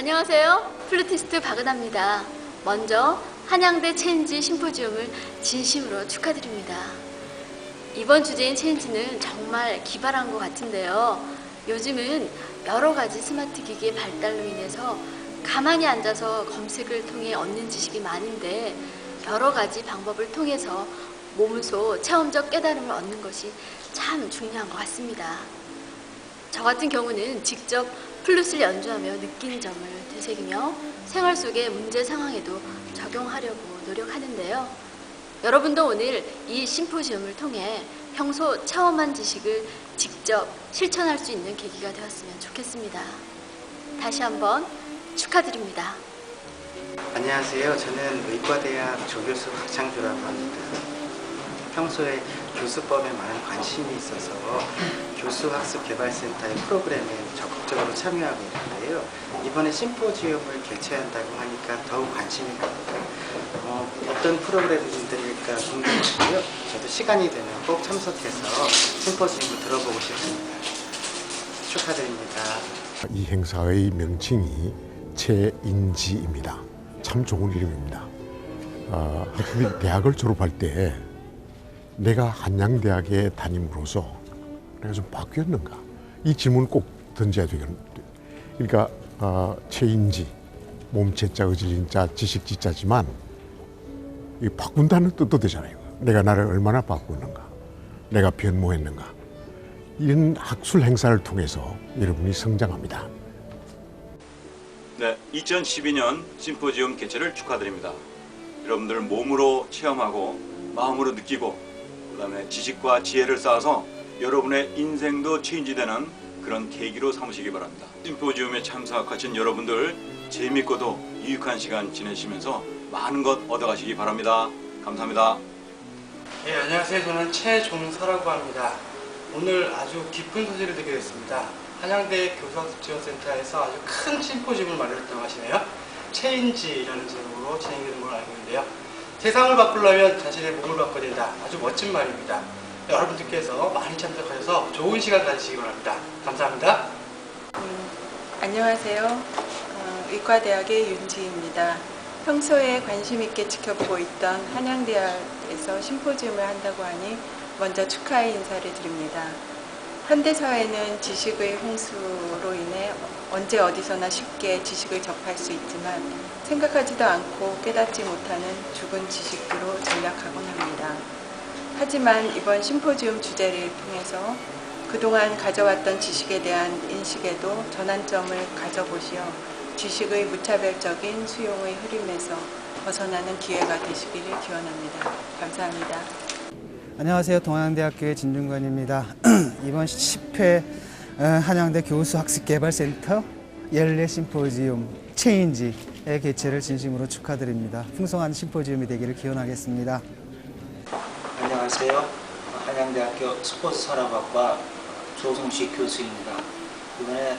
안녕하세요. 플루티스트 박은하입니다. 먼저 한양대 체인지 심포지움을 진심으로 축하드립니다. 이번 주제인 체인지는 정말 기발한 것 같은데요. 요즘은 여러 가지 스마트 기기의 발달로 인해서 가만히 앉아서 검색을 통해 얻는 지식이 많은데 여러 가지 방법을 통해서 몸소 체험적 깨달음을 얻는 것이 참 중요한 것 같습니다. 저 같은 경우는 직접 플룻을 연주하며 느낀 점을 되새기며 생활 속의 문제 상황에도 적용하려고 노력하는데요. 여러분도 오늘 이 심포지움을 통해 평소 체험한 지식을 직접 실천할 수 있는 계기가 되었으면 좋겠습니다. 다시 한번 축하드립니다. 안녕하세요. 저는 의과대학 조교수 박창주라고 합니다. 평소에 교수법에 많은 관심이 있어서 교수학습개발센터의 프로그램에 적극적으로 참여하고 있는데요. 이번에 심포지움을 개최한다고 하니까 더욱 관심이 갑니다. 어떤 프로그램들일까 궁금하고요. 저도 시간이 되면 꼭 참석해서 심포지움을 들어보고 싶습니다. 축하드립니다. 이 행사의 명칭이 체인지입니다. 참 좋은 이름입니다. 학생들이 대학을 졸업할 때 내가 한양대학에 다님으로써 내가 좀 바뀌었는가? 이 질문 꼭 던져야 되겠는데. 그러니까 체인지, 몸체자, 의질인자, 지식지자지만 이 바꾼다는 뜻도 되잖아요. 내가 나를 얼마나 바꾸는가? 내가 변모했는가? 이런 학술 행사를 통해서 여러분이 성장합니다. 네, 2012년 심포지움 개최를 축하드립니다. 여러분들 몸으로 체험하고 마음으로 느끼고 그다음에 지식과 지혜를 쌓아서 여러분의 인생도 체인지되는 그런 계기로 삼으시기 바랍니다. 심포지움에 참석하신 여러분들 재밌고도 유익한 시간 지내시면서 많은 것 얻어가시기 바랍니다. 감사합니다. 네, 안녕하세요. 저는 최종서라고 합니다. 오늘 아주 기쁜 소식을 듣게 됐습니다. 한양대 교수학습지원센터에서 아주 큰 심포지움을 마련했다고 하시네요. 체인지라는 제목으로 진행되는 걸로 알고 있는데요. 세상을 바꾸려면 자신의 몸을 바꿔야 된다. 아주 멋진 말입니다. 여러분들께서 많이 참석하셔서 좋은 시간 가지시기 바랍니다. 감사합니다. 안녕하세요. 의과대학의 윤지입니다. 평소에 관심 있게 지켜보고 있던 한양대학에서 심포지움을 한다고 하니 먼저 축하의 인사를 드립니다. 현대사회는 지식의 홍수로 인해 언제 어디서나 쉽게 지식을 접할 수 있지만 생각하지도 않고 깨닫지 못하는 죽은 지식으로 전락하곤 합니다. 하지만 이번 심포지움 주제를 통해서 그동안 가져왔던 지식에 대한 인식에도 전환점을 가져보시어 지식의 무차별적인 수용의 흐름에서 벗어나는 기회가 되시기를 기원합니다. 감사합니다. 안녕하세요. 동양대학교의 진중관입니다. 이번 10회 한양대 교수학습개발센터 연례 심포지움 체인지의 개최를 진심으로 축하드립니다. 풍성한 심포지움이 되기를 기원하겠습니다. 안녕하세요. 한양대학교 스포츠산업학과 조성식 교수입니다. 이번에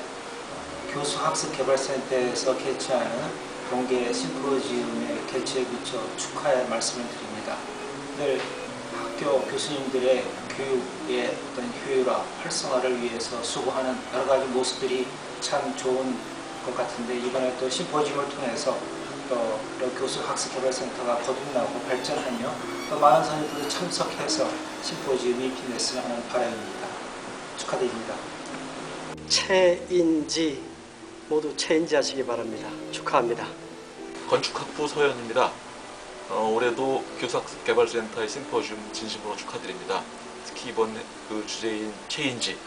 교수학습개발센터에서 개최하는 동계 심포지움의 개최에 그쳐 축하의 말씀을 드립니다. 늘 학교 교수님들의 교육의 어떤 효율화, 활성화를 위해서 수고하는 여러 가지 모습들이 참 좋은 것 같은데 이번에 또 심포지움을 통해서 또 교수학습개발센터가 거듭나고 발전하며 또 많은 선생님들도 참석해서 심포지움이 빛냈으면 하는 바람입니다. 축하드립니다. 체인지 모두 체인지 하시기 바랍니다. 축하합니다. 건축학부 서현입니다. 올해도 교수학습개발센터의 심포지움 진심으로 축하드립니다. 특히 이번 그 주제인 체인지,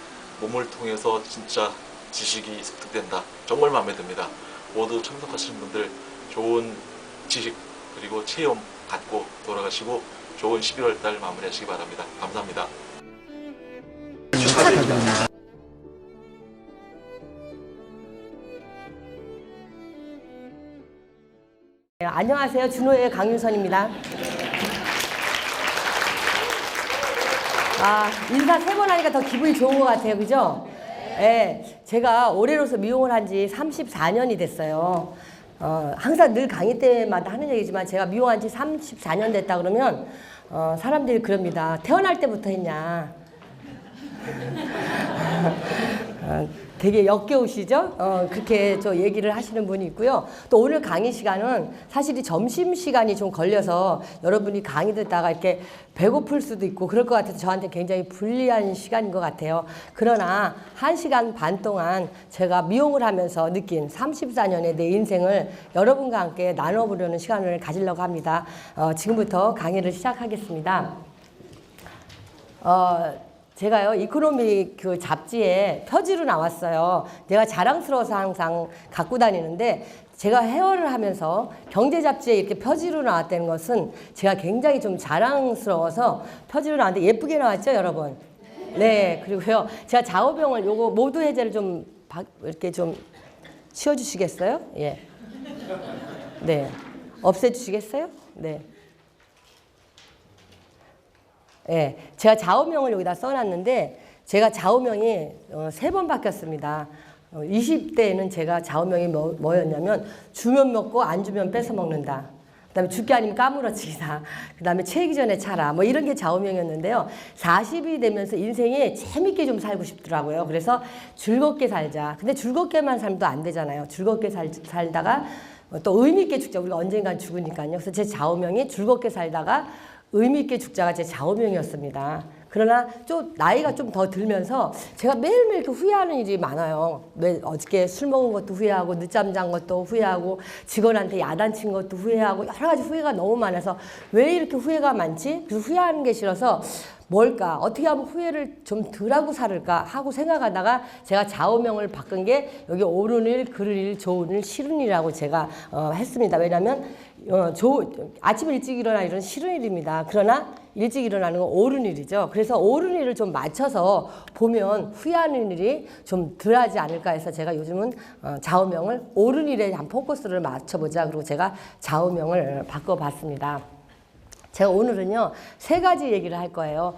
몸을 통해서 진짜 지식이 습득된다. 정말 마음에 듭니다. 모두 참석하시는 분들 좋은 지식 그리고 체험 갖고 돌아가시고 좋은 11월 달 마무리하시기 바랍니다. 감사합니다. 축하드립니다. 네, 안녕하세요. 준호의 강윤선입니다. 인사 3번 하니까 더 기분이 좋은 것 같아요. 그죠? 네, 제가 올해로서 미용을 한 지 34년이 됐어요. 항상 늘 강의 때마다 하는 얘기지만 제가 미용한 지 34년 됐다 그러면 사람들이 그럽니다. 태어날 때부터 했냐. 되게 역겨우시죠? 그렇게 저 얘기를 하시는 분이 있고요. 또 오늘 강의 시간은 사실 이 점심시간이 좀 걸려서 여러분이 강의 듣다가 이렇게 배고플 수도 있고 그럴 것 같아서 저한테 굉장히 불리한 시간인 것 같아요. 그러나 1시간 반 동안 제가 미용을 하면서 느낀 34년의 내 인생을 여러분과 함께 나눠보려는 시간을 가지려고 합니다. 지금부터 강의를 시작하겠습니다. 제가요, 이코노미 그 잡지에 표지로 나왔어요. 내가 자랑스러워서 항상 갖고 다니는데, 제가 헤어를 하면서 경제 잡지에 이렇게 표지로 나왔다는 것은 제가 굉장히 좀 자랑스러워서 표지로 나왔는데 예쁘게 나왔죠, 여러분? 네, 그리고요, 제가 좌우병을 요거 모두 해제를 좀 이렇게 좀 치워주시겠어요? 예. 네. 없애주시겠어요? 네. 예, 제가 좌우명을 여기다 써놨는데 제가 좌우명이 3번 바뀌었습니다. 20대에는 제가 좌우명이 뭐였냐면 주면 먹고 안 주면 뺏어 먹는다. 그다음에 죽기 아니면 까무러치기다. 그다음에 채기 전에 차라. 뭐 이런 게 좌우명이었는데요. 40이 되면서 인생에 재밌게 좀 살고 싶더라고요. 그래서 즐겁게 살자. 근데 즐겁게만 살면 또 안 되잖아요. 즐겁게 살다가 또 의미 있게 죽자. 우리가 언젠간 죽으니까요. 그래서 제 좌우명이 즐겁게 살다가 의미 있게 죽자가 제 좌우명이었습니다. 그러나 좀 나이가 좀 더 들면서 제가 매일매일 이렇게 후회하는 일이 많아요. 어저께 술 먹은 것도 후회하고 늦잠 잔 것도 후회하고 직원한테 야단친 것도 후회하고 여러 가지 후회가 너무 많아서 왜 이렇게 후회가 많지? 그래서 후회하는 게 싫어서 뭘까? 어떻게 하면 후회를 좀 덜하고 살을까? 하고 생각하다가 제가 좌우명을 바꾼 게 여기 옳은 일, 그를 일, 좋은 일, 싫은 일이라고 제가 했습니다. 왜냐하면 아침에 일찍 일어나 일은 싫은 일입니다. 그러나 일찍 일어나는 건 옳은 일이죠. 그래서 옳은 일을 좀 맞춰서 보면 후회하는 일이 좀 덜하지 않을까 해서 제가 요즘은 좌우명을 옳은 일에 한 포커스를 맞춰보자. 그리고 제가 좌우명을 바꿔봤습니다. 제가 오늘은요 3가지 얘기를 할 거예요.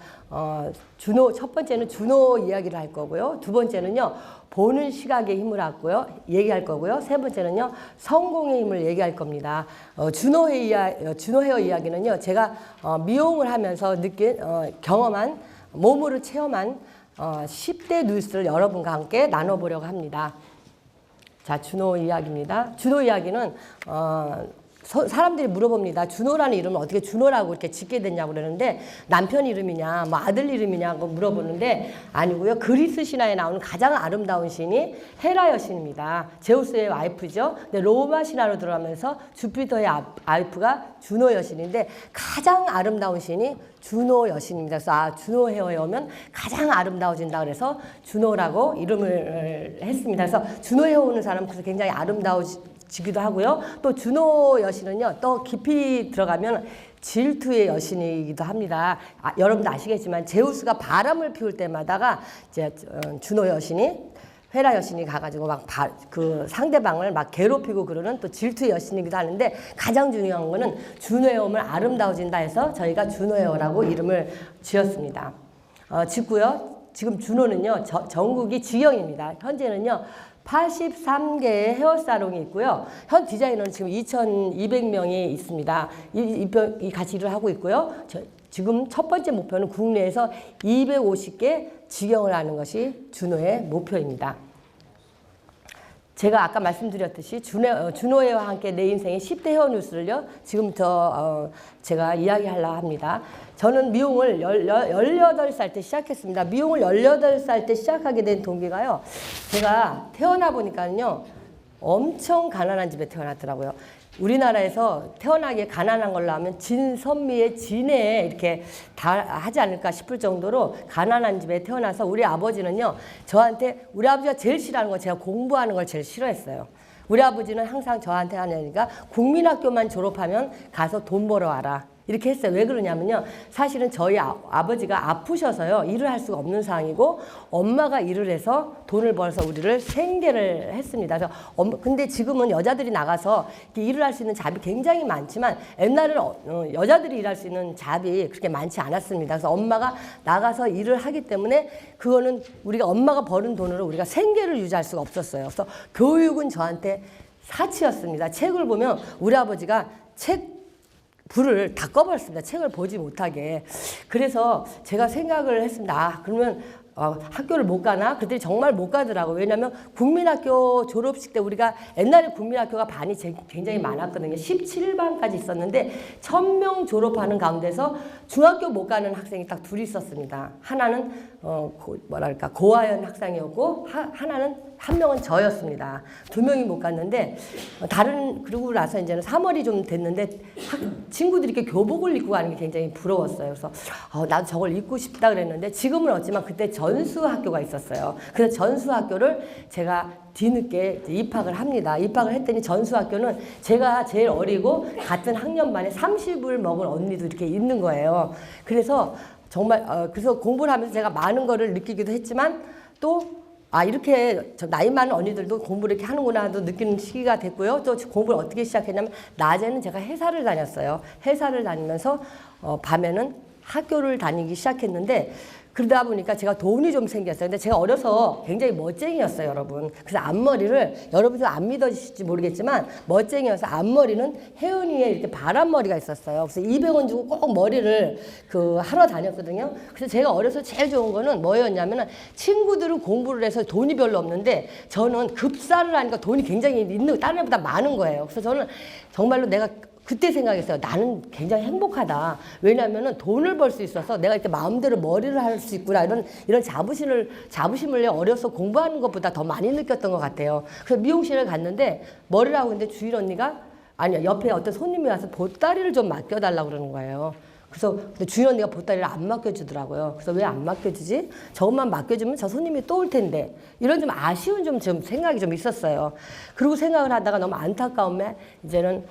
첫 번째는 준호 이야기를 할 거고요. 두 번째는요 보는 시각의 힘을 얘기할 거고요. 세 번째는요 성공의 힘을 얘기할 겁니다. 준호 헤어 이야기는요 제가 미용을 하면서 느낀 경험한 몸으로 체험한 10대 뉴스를 여러분과 함께 나눠보려고 합니다. 자, 준호 이야기입니다. 준호 이야기는 사람들이 물어봅니다. 준호라는 이름은 어떻게 준호라고 이렇게 짓게 됐냐고 그러는데 남편 이름이냐 뭐 아들 이름이냐고 물어보는데 아니고요. 그리스 신화에 나오는 가장 아름다운 신이 헤라 여신입니다. 제우스의 와이프죠. 근데 로마 신화로 들어가면서 주피터의 와이프가 주노 여신인데 가장 아름다운 신이 주노 여신입니다. 그래서 주노 헤어에 오면 가장 아름다워진다 그래서 주노라고 이름을 했습니다. 그래서 주노 헤어 오는 사람은 그래서 굉장히 아름다워지기도 하고요. 또 주노 여신은요, 또 깊이 들어가면 질투의 여신이기도 합니다. 여러분도 아시겠지만 제우스가 바람을 피울 때마다가 이제 주노 여신이 헤라 여신이 가가지고 막 그 상대방을 막 괴롭히고 그러는 또 질투의 여신이기도 하는데 가장 중요한 거는 주노에 오면 아름다워진다 해서 저희가 주노에어라고 이름을 지었습니다. 짓고요. 지금 주노는요 전국이 지경입니다. 현재는요 83개의 헤어사롱이 있고요. 현 디자이너는 지금 2,200명이 있습니다. 이 같이 일을 하고 있고요. 지금 첫 번째 목표는 국내에서 250개 직영을 하는 것이 준호의 목표입니다. 제가 아까 말씀드렸듯이 준호와 함께 내 인생의 10대 헤어 뉴스를요. 지금부터 제가 이야기하려고 합니다. 저는 미용을 18살 때 시작했습니다. 미용을 18살 때 시작하게 된 동기가요. 제가 태어나 보니까요. 엄청 가난한 집에 태어났더라고요. 우리나라에서 태어나게 가난한 걸로 하면 진선미의 진에 이렇게 다 하지 않을까 싶을 정도로 가난한 집에 태어나서 우리 아버지는요. 저한테 우리 아버지가 제일 싫어하는 건 제가 공부하는 걸 제일 싫어했어요. 우리 아버지는 항상 저한테 하니까 국민학교만 졸업하면 가서 돈 벌어와라. 이렇게 했어요. 왜 그러냐면요. 사실은 저희 아버지가 아프셔서요. 일을 할 수가 없는 상황이고 엄마가 일을 해서 돈을 벌어서 우리를 생계를 했습니다. 그래서 근데 지금은 여자들이 나가서 일을 할 수 있는 잡이 굉장히 많지만 옛날에는 여자들이 일할 수 있는 잡이 그렇게 많지 않았습니다. 그래서 엄마가 나가서 일을 하기 때문에 그거는 우리가 엄마가 버는 돈으로 우리가 생계를 유지할 수가 없었어요. 그래서 교육은 저한테 사치였습니다. 책을 보면 우리 아버지가 불을 다 꺼버렸습니다. 책을 보지 못하게. 그래서 제가 생각을 했습니다. 그러면 학교를 못 가나? 그들이 정말 못 가더라고요. 왜냐하면 국민학교 졸업식 때 우리가 옛날에 국민학교가 반이 굉장히 많았거든요. 17반까지 있었는데 1000명 졸업하는 가운데서 중학교 못 가는 학생이 딱 둘이 있었습니다. 하나는 고아연 학생이었고 하나는 한 명은 저였습니다. 2명이 못 갔는데 그러고 나서 이제는 3월이 좀 됐는데 친구들이 이렇게 교복을 입고 가는 게 굉장히 부러웠어요. 그래서 나도 저걸 입고 싶다 그랬는데 지금은 없지만 그때 전수학교가 있었어요. 그래서 전수학교를 제가 뒤늦게 입학을 합니다. 입학을 했더니 전수학교는 제가 제일 어리고 같은 학년반에 30을 먹은 언니도 이렇게 있는 거예요. 그래서 정말 그래서 공부를 하면서 제가 많은 거를 느끼기도 했지만 또 이렇게 나이 많은 언니들도 공부를 이렇게 하는구나 하도 느끼는 시기가 됐고요. 또 공부를 어떻게 시작했냐면 낮에는 제가 회사를 다녔어요. 회사를 다니면서 밤에는 학교를 다니기 시작했는데 그러다 보니까 제가 돈이 좀 생겼어요. 근데 제가 어려서 굉장히 멋쟁이였어요, 여러분. 그래서 앞머리를 여러분들 안 믿어지실지 모르겠지만 멋쟁이여서 앞머리는 혜은이의 이렇게 바람머리가 있었어요. 그래서 200원 주고 꼭 머리를 하러 다녔거든요. 그래서 제가 어려서 제일 좋은 거는 뭐였냐면은 친구들은 공부를 해서 돈이 별로 없는데 저는 급사를 하니까 돈이 굉장히 있는 다른 애보다 많은 거예요. 그래서 저는 정말로 내가 그때 생각했어요. 나는 굉장히 행복하다. 왜냐하면 돈을 벌 수 있어서 내가 이렇게 마음대로 머리를 할 수 있구나. 이런 자부심을 어려서 공부하는 것보다 더 많이 느꼈던 것 같아요. 그래서 미용실에 갔는데 머리를 하고 있는데 주인 언니가 아니요 옆에 어떤 손님이 와서 보따리를 좀 맡겨달라고 그러는 거예요. 그래서 근데 주인 언니가 보따리를 안 맡겨주더라고요. 그래서 왜 안 맡겨주지? 저것만 맡겨주면 저 손님이 또 올 텐데 이런 좀 아쉬운 좀 생각이 좀 있었어요. 그리고 생각을 하다가 너무 안타까움에 이제는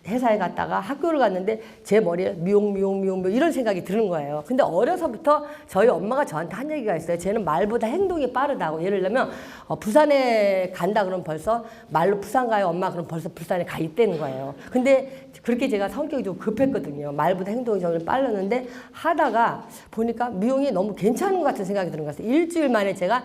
회사에 갔다가 학교를 갔는데 제 머리에 미용 이런 생각이 드는 거예요. 근데 어려서부터 저희 엄마가 저한테 한 얘기가 있어요. 쟤는 말보다 행동이 빠르다고. 예를 들면 부산에 간다 그러면 벌써 말로 부산 가요 엄마 그럼 벌써 부산에 가 있다는 거예요. 근데 그렇게 제가 성격이 좀 급했거든요. 말보다 행동이 저는 빨랐는데 하다가 보니까 미용이 너무 괜찮은 것 같은 생각이 드는 거예요. 일주일 만에 제가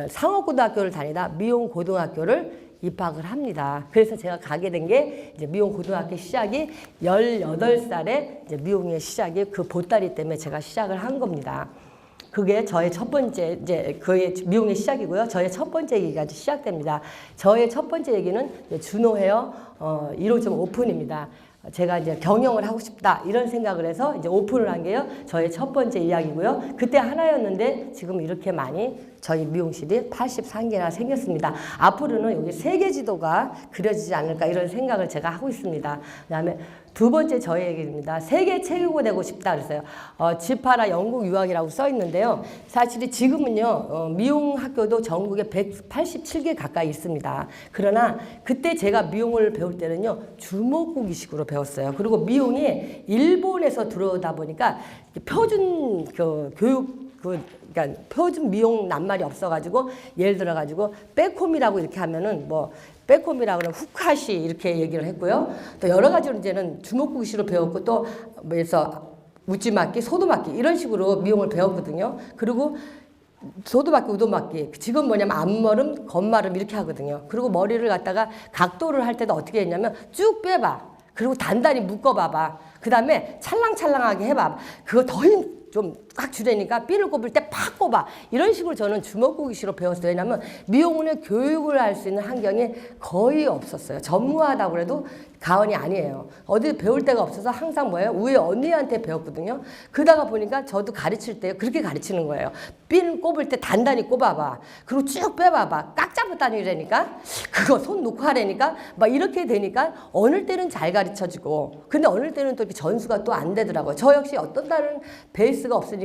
상업고등학교를 다니다 미용고등학교를 입학을 합니다. 그래서 제가 가게 된 게 이제 미용고등학교 시작이 18살에 이제 미용의 시작이 그 보따리 때문에 제가 시작을 한 겁니다. 그게 저의 첫 번째 그의 미용의 시작이고요. 저의 첫 번째 얘기가 시작됩니다. 저의 첫 번째 얘기는 준호 헤어 1호점 오픈입니다. 제가 이제 경영을 하고 싶다 이런 생각을 해서 이제 오픈을 한 게요. 저의 첫 번째 이야기고요. 그때 하나였는데 지금 이렇게 많이 저희 미용실이 83개나 생겼습니다. 앞으로는 여기 세계 지도가 그려지지 않을까 이런 생각을 제가 하고 있습니다. 그다음에 두 번째 저의 얘기입니다. 세계 최고가 되고 싶다 그랬어요. 지파라 영국 유학이라고 써 있는데요. 사실 지금은요 미용 학교도 전국에 187개 가까이 있습니다. 그러나 그때 제가 미용을 배울 때는요 주먹구기식으로 배웠어요. 그리고 미용이 일본에서 들어오다 보니까 표준 교육 그러니까 표준 미용 낱말이 없어가지고 예를 들어가지고 백홈이라고 이렇게 하면은 백홈이라고 그러면 후카시 이렇게 얘기를 했고요. 또 여러 가지로 이제는 주먹구기식으로 배웠고 또 그래서 우찌맞기, 소도맞기 이런 식으로 미용을 배웠거든요. 그리고 소도맞기, 우도맞기 지금 뭐냐면 앞머름, 겉마름 이렇게 하거든요. 그리고 머리를 갖다가 각도를 할 때도 어떻게 했냐면 쭉 빼봐. 그리고 단단히 묶어봐봐. 그 다음에 찰랑찰랑하게 해봐. 그거 더 좀 꽉 주려니까 핀을 꼽을 때 팍 꼽아. 이런 식으로 저는 주먹구기식으로 배웠어요. 왜냐하면 미용원의 교육을 할 수 있는 환경이 거의 없었어요. 전무하다고 해도 가언이 아니에요. 어디 배울 데가 없어서 항상 뭐예요? 위에 언니한테 배웠거든요. 그러다가 보니까 저도 가르칠 때 그렇게 가르치는 거예요. 핀 꼽을 때 단단히 꼽아봐. 그리고 쭉 빼봐봐. 깍 잡고 다니라니까. 그거 손 놓고 하라니까. 막 이렇게 되니까 어느 때는 잘 가르쳐지고 근데 어느 때는 또 이렇게 전수가 또 안 되더라고요. 저 역시 어떤 다른 베이스가 없으니까는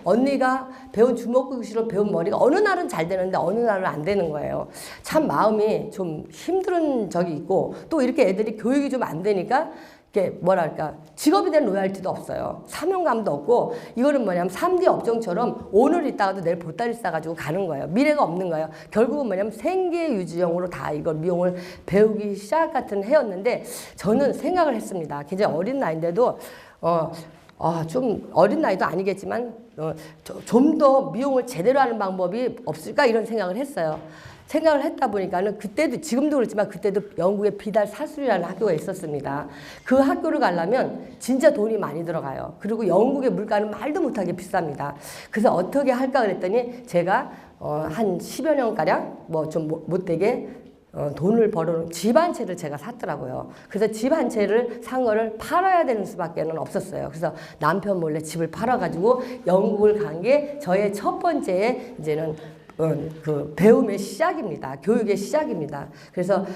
언니가 배운 주먹구기식으로 배운 머리가 어느 날은 잘 되는데 어느 날은 안 되는 거예요. 참 마음이 좀 힘든 적이 있고 또 이렇게 애들이 교육이 좀 안 되니까 이게 뭐랄까 직업에 대한 로얄티도 없어요. 사명감도 없고 이거는 뭐냐면 3D 업종처럼 오늘 있다가도 내일 보따리 싸가지고 가는 거예요. 미래가 없는 거예요. 결국은 뭐냐면 생계 유지형으로 다 이걸 미용을 배우기 시작 같은 해였는데 저는 생각을 했습니다. 굉장히 어린 나이인데도 좀 어린 나이도 아니겠지만 좀 더 미용을 제대로 하는 방법이 없을까 이런 생각을 했어요. 생각을 했다 보니까는 그때도 지금도 그렇지만 그때도 영국에 비달 사술이라는 학교가 있었습니다. 그 학교를 가려면 진짜 돈이 많이 들어가요. 그리고 영국의 물가는 말도 못하게 비쌉니다. 그래서 어떻게 할까 그랬더니 제가 한 10여 년가량 뭐 좀 못되게 돈을 벌어놓은 집 한 채를 제가 샀더라고요. 그래서 집 한 채를 산 거를 팔아야 되는 수밖에는 없었어요. 그래서 남편 몰래 집을 팔아가지고 영국을 간 게 저의 첫 번째 이제는 그 배움의 시작입니다. 교육의 시작입니다. 그래서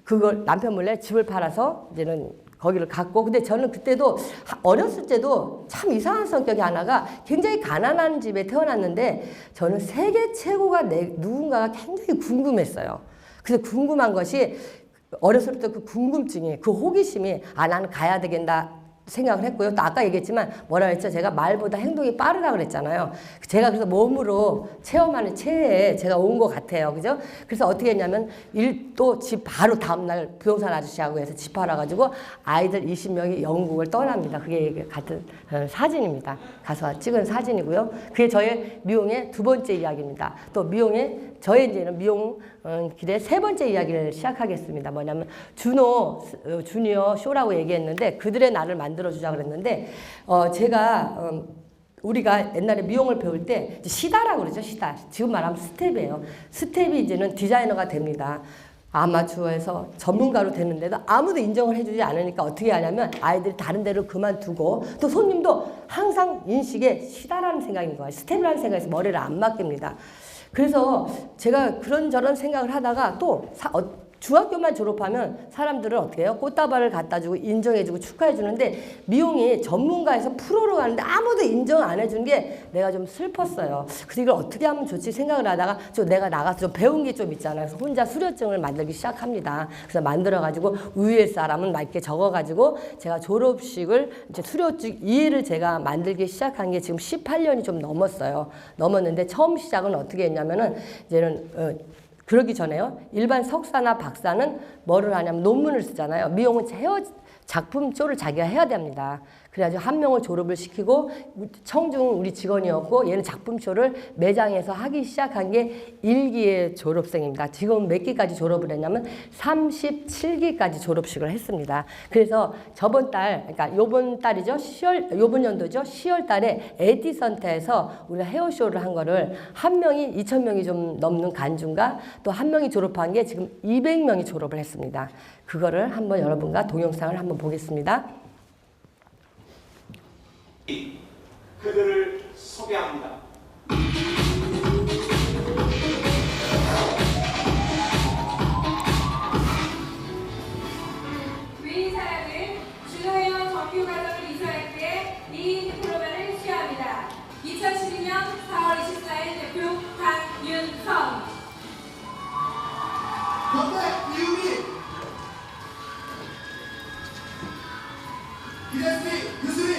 그걸 남편 몰래 집을 팔아서 이제는 거기를 갔고, 근데 저는 그때도 어렸을 때도 참 이상한 성격이 하나가 굉장히 가난한 집에 태어났는데 저는 세계 최고가 누군가가 굉장히 궁금했어요. 그래서 궁금한 것이 어렸을 때 그 궁금증이, 그 호기심이 나는 가야 되겠다 생각을 했고요. 또 아까 얘기했지만 뭐라 했죠? 제가 말보다 행동이 빠르다 그랬잖아요. 제가 그래서 몸으로 체험하는 체에 제가 온 것 같아요. 그죠? 그래서 어떻게 했냐면 또 집 바로 다음날 부동산 아저씨하고 해서 집 팔아가지고 아이들 20명이 영국을 떠납니다. 그게 같은 사진입니다. 가서 찍은 사진이고요. 그게 저의 미용의 두 번째 이야기입니다. 또 미용의 저의 이제는 미용 길의 세 번째 이야기를 시작하겠습니다. 뭐냐면 주니어 쇼라고 얘기했는데 그들의 나를 만들어주자 그랬는데 제가 우리가 옛날에 미용을 배울 때 시다라고 그러죠. 시다. 지금 말하면 스텝이에요. 스텝이 이제는 디자이너가 됩니다. 아마추어에서 전문가로 되는데도 아무도 인정을 해주지 않으니까 어떻게 하냐면 아이들이 다른 데를 그만두고 또 손님도 항상 인식에 시다라는 생각인 거예요. 스텝이라는 생각에서 머리를 안 맡깁니다. 그래서 제가 그런저런 생각을 하다가 또 중학교만 졸업하면 사람들은 어떻게 해요? 꽃다발을 갖다 주고 인정해주고 축하해주는데 미용이 전문가에서 프로로 가는데 아무도 인정 안 해준 게 내가 좀 슬펐어요. 그래서 이걸 어떻게 하면 좋지 생각을 하다가 내가 나가서 좀 배운 게 좀 있잖아요. 그래서 혼자 수료증을 만들기 시작합니다. 그래서 만들어가지고 위에 사람은 막 이렇게 적어가지고 제가 졸업식을 이제 수료증 2회를 제가 만들기 시작한 게 지금 18년이 좀 넘었어요. 넘었는데 처음 시작은 어떻게 했냐면은 이제는 그러기 전에요. 일반 석사나 박사는 뭐를 하냐면 논문을 쓰잖아요. 미용은 작품쇼를 자기가 해야 됩니다. 그래가지고 한 명을 졸업을 시키고 청중 우리 직원이었고 얘는 작품쇼를 매장에서 하기 시작한 게 1기의 졸업생입니다. 지금 몇 기까지 졸업을 했냐면 37기까지 졸업식을 했습니다. 그래서 저번 달, 그러니까 요번 달이죠. 요번 연도죠. 10월 달에 에디선터에서 우리가 헤어쇼를 한 거를 한 명이 2,000명이 좀 넘는 간중가 또 한 명이 졸업한 게 지금 200명이 졸업을 했습니다. 그거를 한번 여러분과 동영상을 한번 보겠습니다. 그들을 소개합니다. 위인사랑은 준호형 정규과정을 이수할 때 미인 디플로마를 수여합니다. 2012년 4월 24일 대표 강윤성. 현대 이유미 기레스리 유수리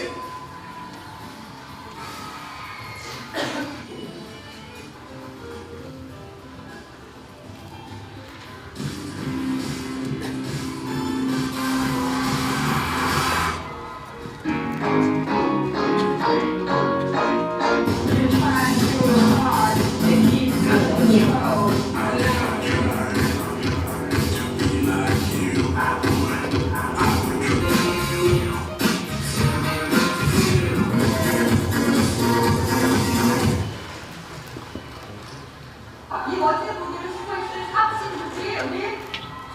이 멋진 분위기를 수고해주신 사무실 주치 우리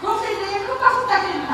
교수님들에게 큰 박수 부탁드립니다.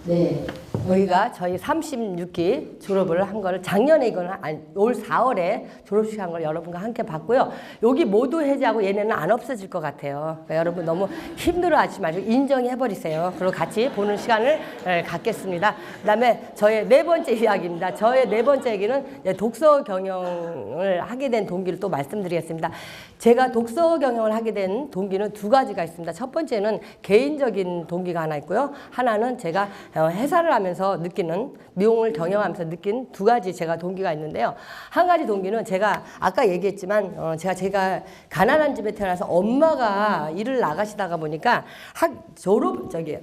네. 여기가 저희 36기 졸업을 한 거를 작년에 이거는 올 4월에 졸업식 한 걸 여러분과 함께 봤고요. 여기 모두 해제하고 얘네는 안 없어질 것 같아요. 그러니까 여러분 너무 힘들어하지 말고 인정해버리세요. 그리고 같이 보는 시간을 갖겠습니다. 그 다음에 저의 네 번째 이야기입니다. 저의 네 번째 얘기는 독서 경영을 하게 된 동기를 또 말씀드리겠습니다. 제가 독서 경영을 하게 된 동기는 두 가지가 있습니다. 첫 번째는 개인적인 동기가 하나 있고요. 하나는 제가 회사를 하면서 하면서 느끼는, 미용을 경영하면서 느낀 두 가지 제가 동기가 있는데요. 한 가지 동기는 제가 아까 얘기했지만 제가 가난한 집에 태어나서 엄마가 일을 나가시다가 보니까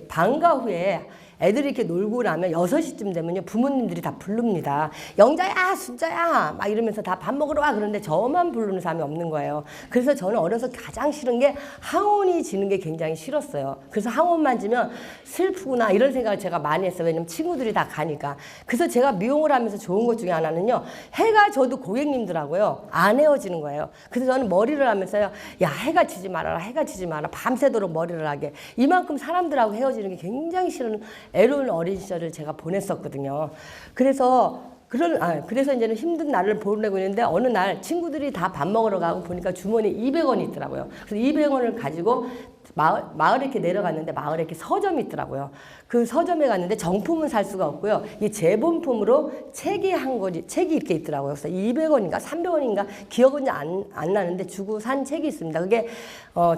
방과 후에 애들이 이렇게 놀고 나면 6시쯤 되면요, 부모님들이 다 부릅니다. 영자야, 순자야, 막 이러면서 다 밥 먹으러 와. 그런데 저만 부르는 사람이 없는 거예요. 그래서 저는 어려서 가장 싫은 게 항온이 지는 게 굉장히 싫었어요. 그래서 항온만 지면 슬프구나 이런 생각을 제가 많이 했어요. 왜냐면 친구들이 다 가니까. 그래서 제가 미용을 하면서 좋은 것 중에 하나는요, 해가 저도 고객님들하고요 안 헤어지는 거예요. 그래서 저는 머리를 하면서요, 야, 해가 지지 말아라, 해가 지지 마라, 밤새도록 머리를 하게. 이만큼 사람들하고 헤어지는 게 굉장히 싫은 애로운 어린 시절을 제가 보냈었거든요. 그래서 이제는 힘든 날을 보내고 있는데 어느 날 친구들이 다 밥 먹으러 가고 보니까 주머니에 200원이 있더라고요. 그래서 200원을 가지고 마을에 이렇게 내려갔는데 마을에 이렇게 서점이 있더라고요. 그 서점에 갔는데 정품은 살 수가 없고요. 이 재본품으로 책이 이렇게 있더라고요. 그래서 200원인가 300원인가 기억은 안 나는데 주고 산 책이 있습니다. 그게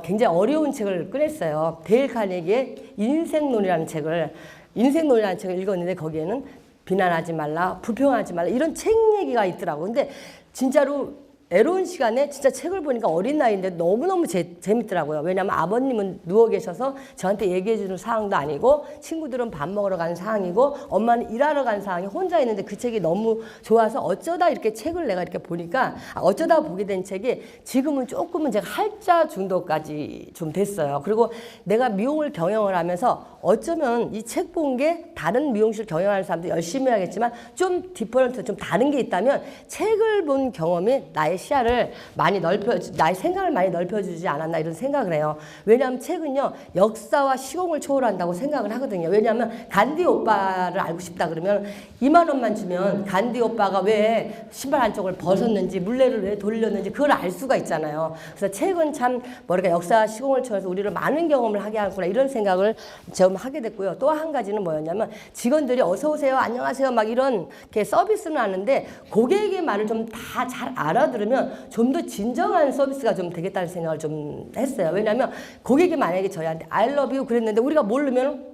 굉장히 어려운 책을 꺼냈어요. 데일 카네기의 인생론이라는 책을 읽었는데 거기에는 비난하지 말라, 불평하지 말라 이런 책 얘기가 있더라고요. 근데 진짜로 애로운 시간에 진짜 책을 보니까 어린 나이인데 너무너무 재밌더라고요. 왜냐하면 아버님은 누워 계셔서 저한테 얘기해 주는 상황도 아니고 친구들은 밥 먹으러 가는 상황이고 엄마는 일하러 가는 상황이 혼자 있는데 그 책이 너무 좋아서 어쩌다 이렇게 책을 내가 이렇게 보니까 어쩌다 보게 된 책이 지금은 조금은 제가 할자 중독까지 좀 됐어요. 그리고 내가 미용을 경영을 하면서 어쩌면 이 책 본 게 다른 미용실 경영하는 사람도 열심히 하겠지만 좀 디퍼런트, 좀 다른 게 있다면 책을 본 경험이 나의 시야를 많이 나의 생각을 많이 넓혀주지 않았나 이런 생각을 해요. 왜냐하면 책은요, 역사와 시공을 초월한다고 생각을 하거든요. 왜냐하면 간디 오빠를 알고 싶다 그러면 2만 원만 주면 간디 오빠가 왜 신발 한쪽을 벗었는지, 물레를 왜 돌렸는지 그걸 알 수가 있잖아요. 그래서 책은 참 역사와 시공을 초월해서 우리를 많은 경험을 하게 하구나 이런 생각을 좀 하게 됐고요. 또 한 가지는 뭐였냐면 직원들이 어서 오세요, 안녕하세요 막 이런 서비스는 하는데 고객의 말을 좀 다 잘 알아들으면 좀 더 진정한 서비스가 좀 되겠다는 생각을 좀 했어요. 왜냐하면 고객이 만약에 저희한테 I love you 그랬는데 우리가 모르면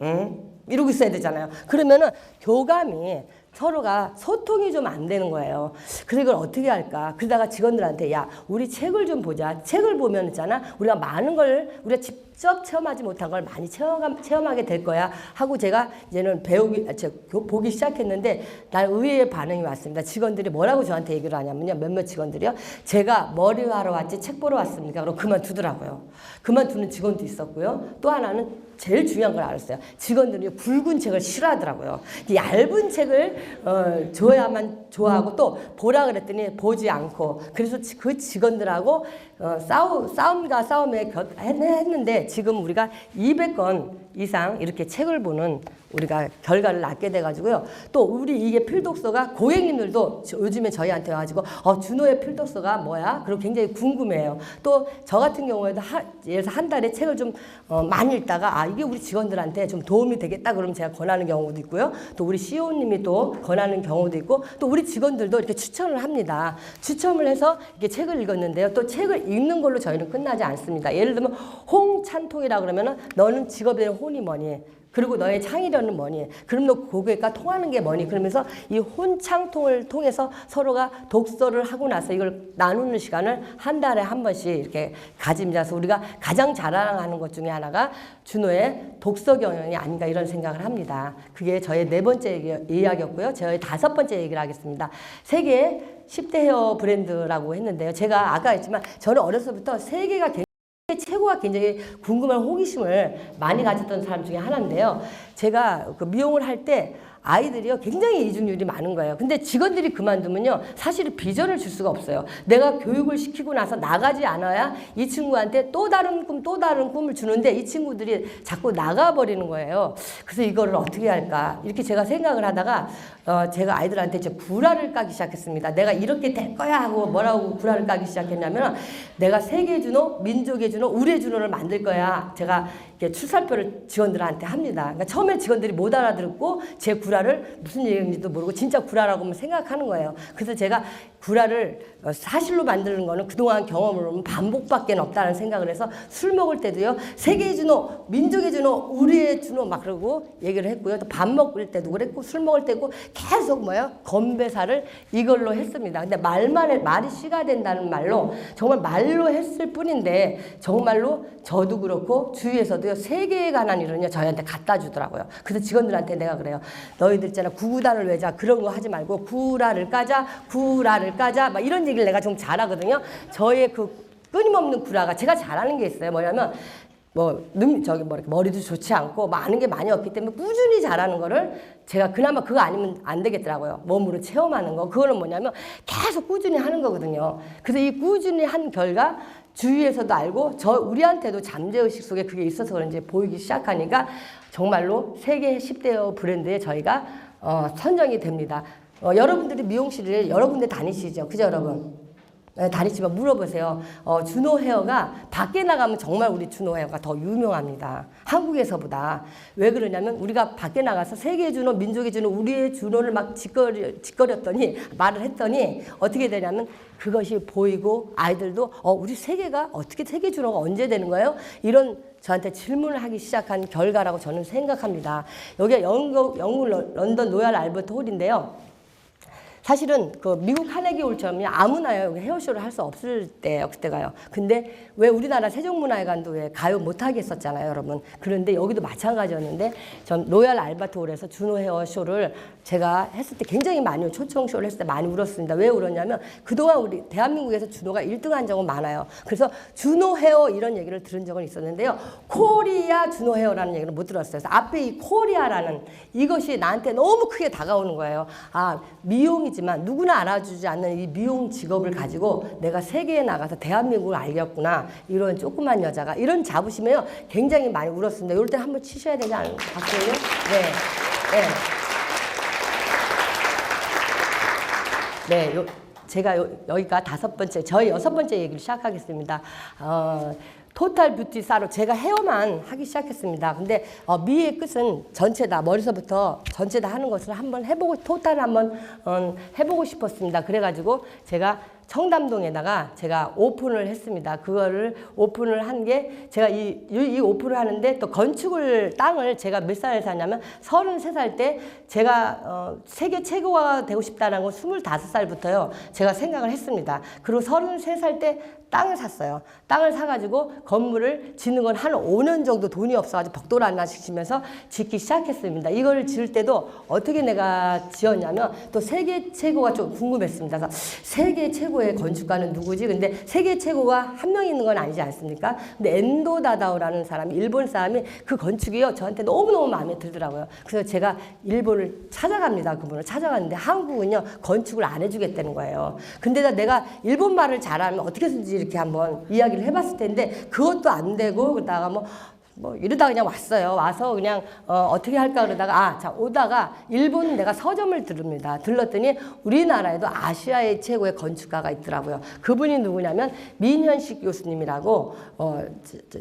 이러고 있어야 되잖아요. 그러면은 교감이 서로가 소통이 좀 안 되는 거예요. 그래서 이걸 어떻게 할까? 그러다가 직원들한테 야, 우리 책을 좀 보자. 책을 보면 있잖아, 우리가 많은 걸 우리가 직접 체험하지 못한 걸 많이 체험하게 될 거야 하고 제가 이제는 보기 시작했는데 날 의외의 반응이 왔습니다. 직원들이 뭐라고 저한테 얘기를 하냐면요, 몇몇 직원들이요, 제가 머리하러 왔지 책 보러 왔습니까? 그럼 그만두더라고요. 그만두는 직원도 있었고요. 또 하나는 제일 중요한 걸 알았어요. 직원들이 붉은 책을 싫어하더라고요. 얇은 책을 줘야만 좋아하고 또 보라 그랬더니 보지 않고, 그래서 그 직원들하고 싸움과 싸움에 했는데 지금 우리가 200건 이상 이렇게 책을 보는 우리가 결과를 낳게 돼가지고요. 또 우리 이게 필독서가 고객님들도 요즘에 저희한테 와가지고 준호의 필독서가 뭐야? 그리고 굉장히 궁금해요. 또 저 같은 경우에도 예를 들어서 한 달에 책을 좀 많이 읽다가 이게 우리 직원들한테 좀 도움이 되겠다 그러면 제가 권하는 경우도 있고요. 또 우리 CEO님이 또 권하는 경우도 있고 또 우리 직원들도 이렇게 추천을 합니다. 추첨을 해서 이렇게 책을 읽었는데요. 또 책을 읽는 걸로 저희는 끝나지 않습니다. 예를 들면 홍찬통이라 그러면은 너는 직업의 혼이 뭐니? 그리고 너의 창의력은 뭐니? 그럼 너 고객과 통하는 게 뭐니? 그러면서 이 혼창통을 통해서 서로가 독서를 하고 나서 이걸 나누는 시간을 한 달에 한 번씩 이렇게 가집니다. 우리가 가장 자랑하는 것 중에 하나가 준호의 독서 경영이 아닌가 이런 생각을 합니다. 그게 저의 4번째 이야기였고요. 저의 5번째 얘기를 하겠습니다. 세계 10대 헤어 브랜드라고 했는데요. 제가 아까 했지만 저는 어려서부터 세계가 최고가 굉장히 궁금한 호기심을 많이 가졌던 사람 중에 하나인데요. 제가 그 미용을 할 때 아이들이요 굉장히 이중률이 많은 거예요. 근데 직원들이 그만두면요 사실 비전을 줄 수가 없어요. 내가 교육을 시키고 나서 나가지 않아야 이 친구한테 또 다른 꿈을 주는데 이 친구들이 자꾸 나가버리는 거예요. 그래서 이거를 어떻게 할까 이렇게 제가 생각을 하다가 제가 아이들한테 이제 구라를 까기 시작했습니다. 내가 이렇게 될 거야 하고 뭐라고 구라를 까기 시작했냐면 내가 세계 준호, 민족의 준호, 우리의 준호를 만들 거야. 제가 이렇게 출살표를 직원들한테 합니다. 그러니까 처음에 직원들이 못 알아듣고 제 구라를 무슨 얘기인지도 모르고 진짜 구라라고만 생각하는 거예요. 그래서 제가 구라를 사실로 만드는 거는 그동안 경험으로는 반복밖에 없다는 생각을 해서 술 먹을 때도요. 세계의 준호, 민족의 준호, 우리의 준호 막 그러고 얘기를 했고요. 또 밥 먹을 때도 그랬고 술 먹을 때고 계속 뭐요? 건배사를 이걸로 했습니다. 근데 말이 씨가 된다는 말로 정말 말로 했을 뿐인데 정말로 저도 그렇고 주위에서도요. 세계에 관한 일은요. 저희한테 갖다 주더라고요. 그래서 직원들한테 내가 그래요. 너희들 있잖아. 구구단을 외자. 그런 거 하지 말고 구라를 까자. 막 이런 얘기를 내가 좀 잘하거든요. 저의 그 끊임없는 구라가 제가 잘하는 게 있어요. 뭐냐면 머리도 좋지 않고 많은 게 많이 없기 때문에 꾸준히 잘하는 거를 제가 그나마 그거 아니면 안 되겠더라고요. 몸으로 체험하는 거. 그거는 뭐냐면 계속 꾸준히 하는 거거든요. 그래서 이 꾸준히 한 결과 주위에서도 알고 우리한테도 잠재의식 속에 그게 있어서 그런지 보이기 시작하니까 정말로 세계 10대 브랜드에 저희가 선정이 됩니다. 여러분들이 미용실을 여러 군데 다니시죠? 그죠, 여러분? 네, 다니시면 물어보세요. 준호 헤어가 밖에 나가면 정말 우리 준호 헤어가 더 유명합니다. 한국에서보다. 왜 그러냐면 우리가 밖에 나가서 세계의 준호, 민족의 준호, 우리의 준호를 막 짓거렸더니 말을 했더니 어떻게 되냐면 그것이 보이고 아이들도 우리 세계가 어떻게 세계 준호가 언제 되는 거예요? 이런 저한테 질문을 하기 시작한 결과라고 저는 생각합니다. 여기가 영국 런던 로얄 알버트 홀인데요. 사실은 그 미국 카네기 홀처럼 아무나요 여기 헤어쇼를 할 수 없을 때예요. 그때가요. 근데 왜 우리나라 세종문화회관도 왜 가요 못하게 했었잖아요, 여러분. 그런데 여기도 마찬가지였는데 전 로얄 알버트 홀에서 준호 헤어쇼를 제가 했을 때 굉장히 많이 초청쇼를 했을 때 많이 울었습니다. 왜 울었냐면 그동안 우리 대한민국에서 준호가 1등한 적은 많아요. 그래서 준호 헤어 이런 얘기를 들은 적은 있었는데요. 코리아 준호 헤어라는 얘기를 못 들었어요. 그래서 앞에 이 코리아라는 이것이 나한테 너무 크게 다가오는 거예요. 아, 미용이지만 누구나 알아주지 않는 이 미용 직업을 가지고 내가 세계에 나가서 대한민국을 알겠구나. 이런 조그만 여자가 이런 자부심에요. 굉장히 많이 울었습니다. 이럴 때 한번 치셔야 되지 않을까요? 네. 네, 제가 여기가 저희 6번째 얘기를 시작하겠습니다. 토탈 뷰티 사로 제가 헤어만 하기 시작했습니다. 근데 미의 끝은 전체 다 머리서부터 전체 다 하는 것을 한번 토탈을 한번 해보고 싶었습니다. 그래가지고 제가 청담동에다가 제가 오픈을 했습니다. 그거를 오픈을 한 게 제가 이 오픈을 하는데 또 땅을 제가 몇 살에 샀냐면 33살 때 제가 세계 최고가 되고 싶다는 건 25살부터요. 제가 생각을 했습니다. 그리고 33살 때 땅을 샀어요. 땅을 사가지고 건물을 짓는 건 한 5년 정도 돈이 없어가지고 벽돌 하나씩 지면서 짓기 시작했습니다. 이걸 지을 때도 어떻게 내가 지었냐면 또 세계 최고가 좀 궁금했습니다. 그래서 세계 최고의 건축가는 누구지? 근데 세계 최고가 한 명 있는 건 아니지 않습니까? 근데 엔도 다다오라는 사람이 일본 사람이 그 건축이요 저한테 너무너무 마음에 들더라고요. 그래서 제가 일본을 찾아갑니다. 그분을 찾아갔는데 한국은요 건축을 안 해주겠다는 거예요. 근데 내가 일본 말을 잘하면 어떻게든지 이렇게 한번 이야기를 해봤을 텐데 그것도 안 되고 그러다가 뭐 이러다가 그냥 왔어요. 와서 그냥 어떻게 할까 그러다가 자 오다가 일본 내가 서점을 들렀더니 우리나라에도 아시아의 최고의 건축가가 있더라고요. 그분이 누구냐면 민현식 교수님이라고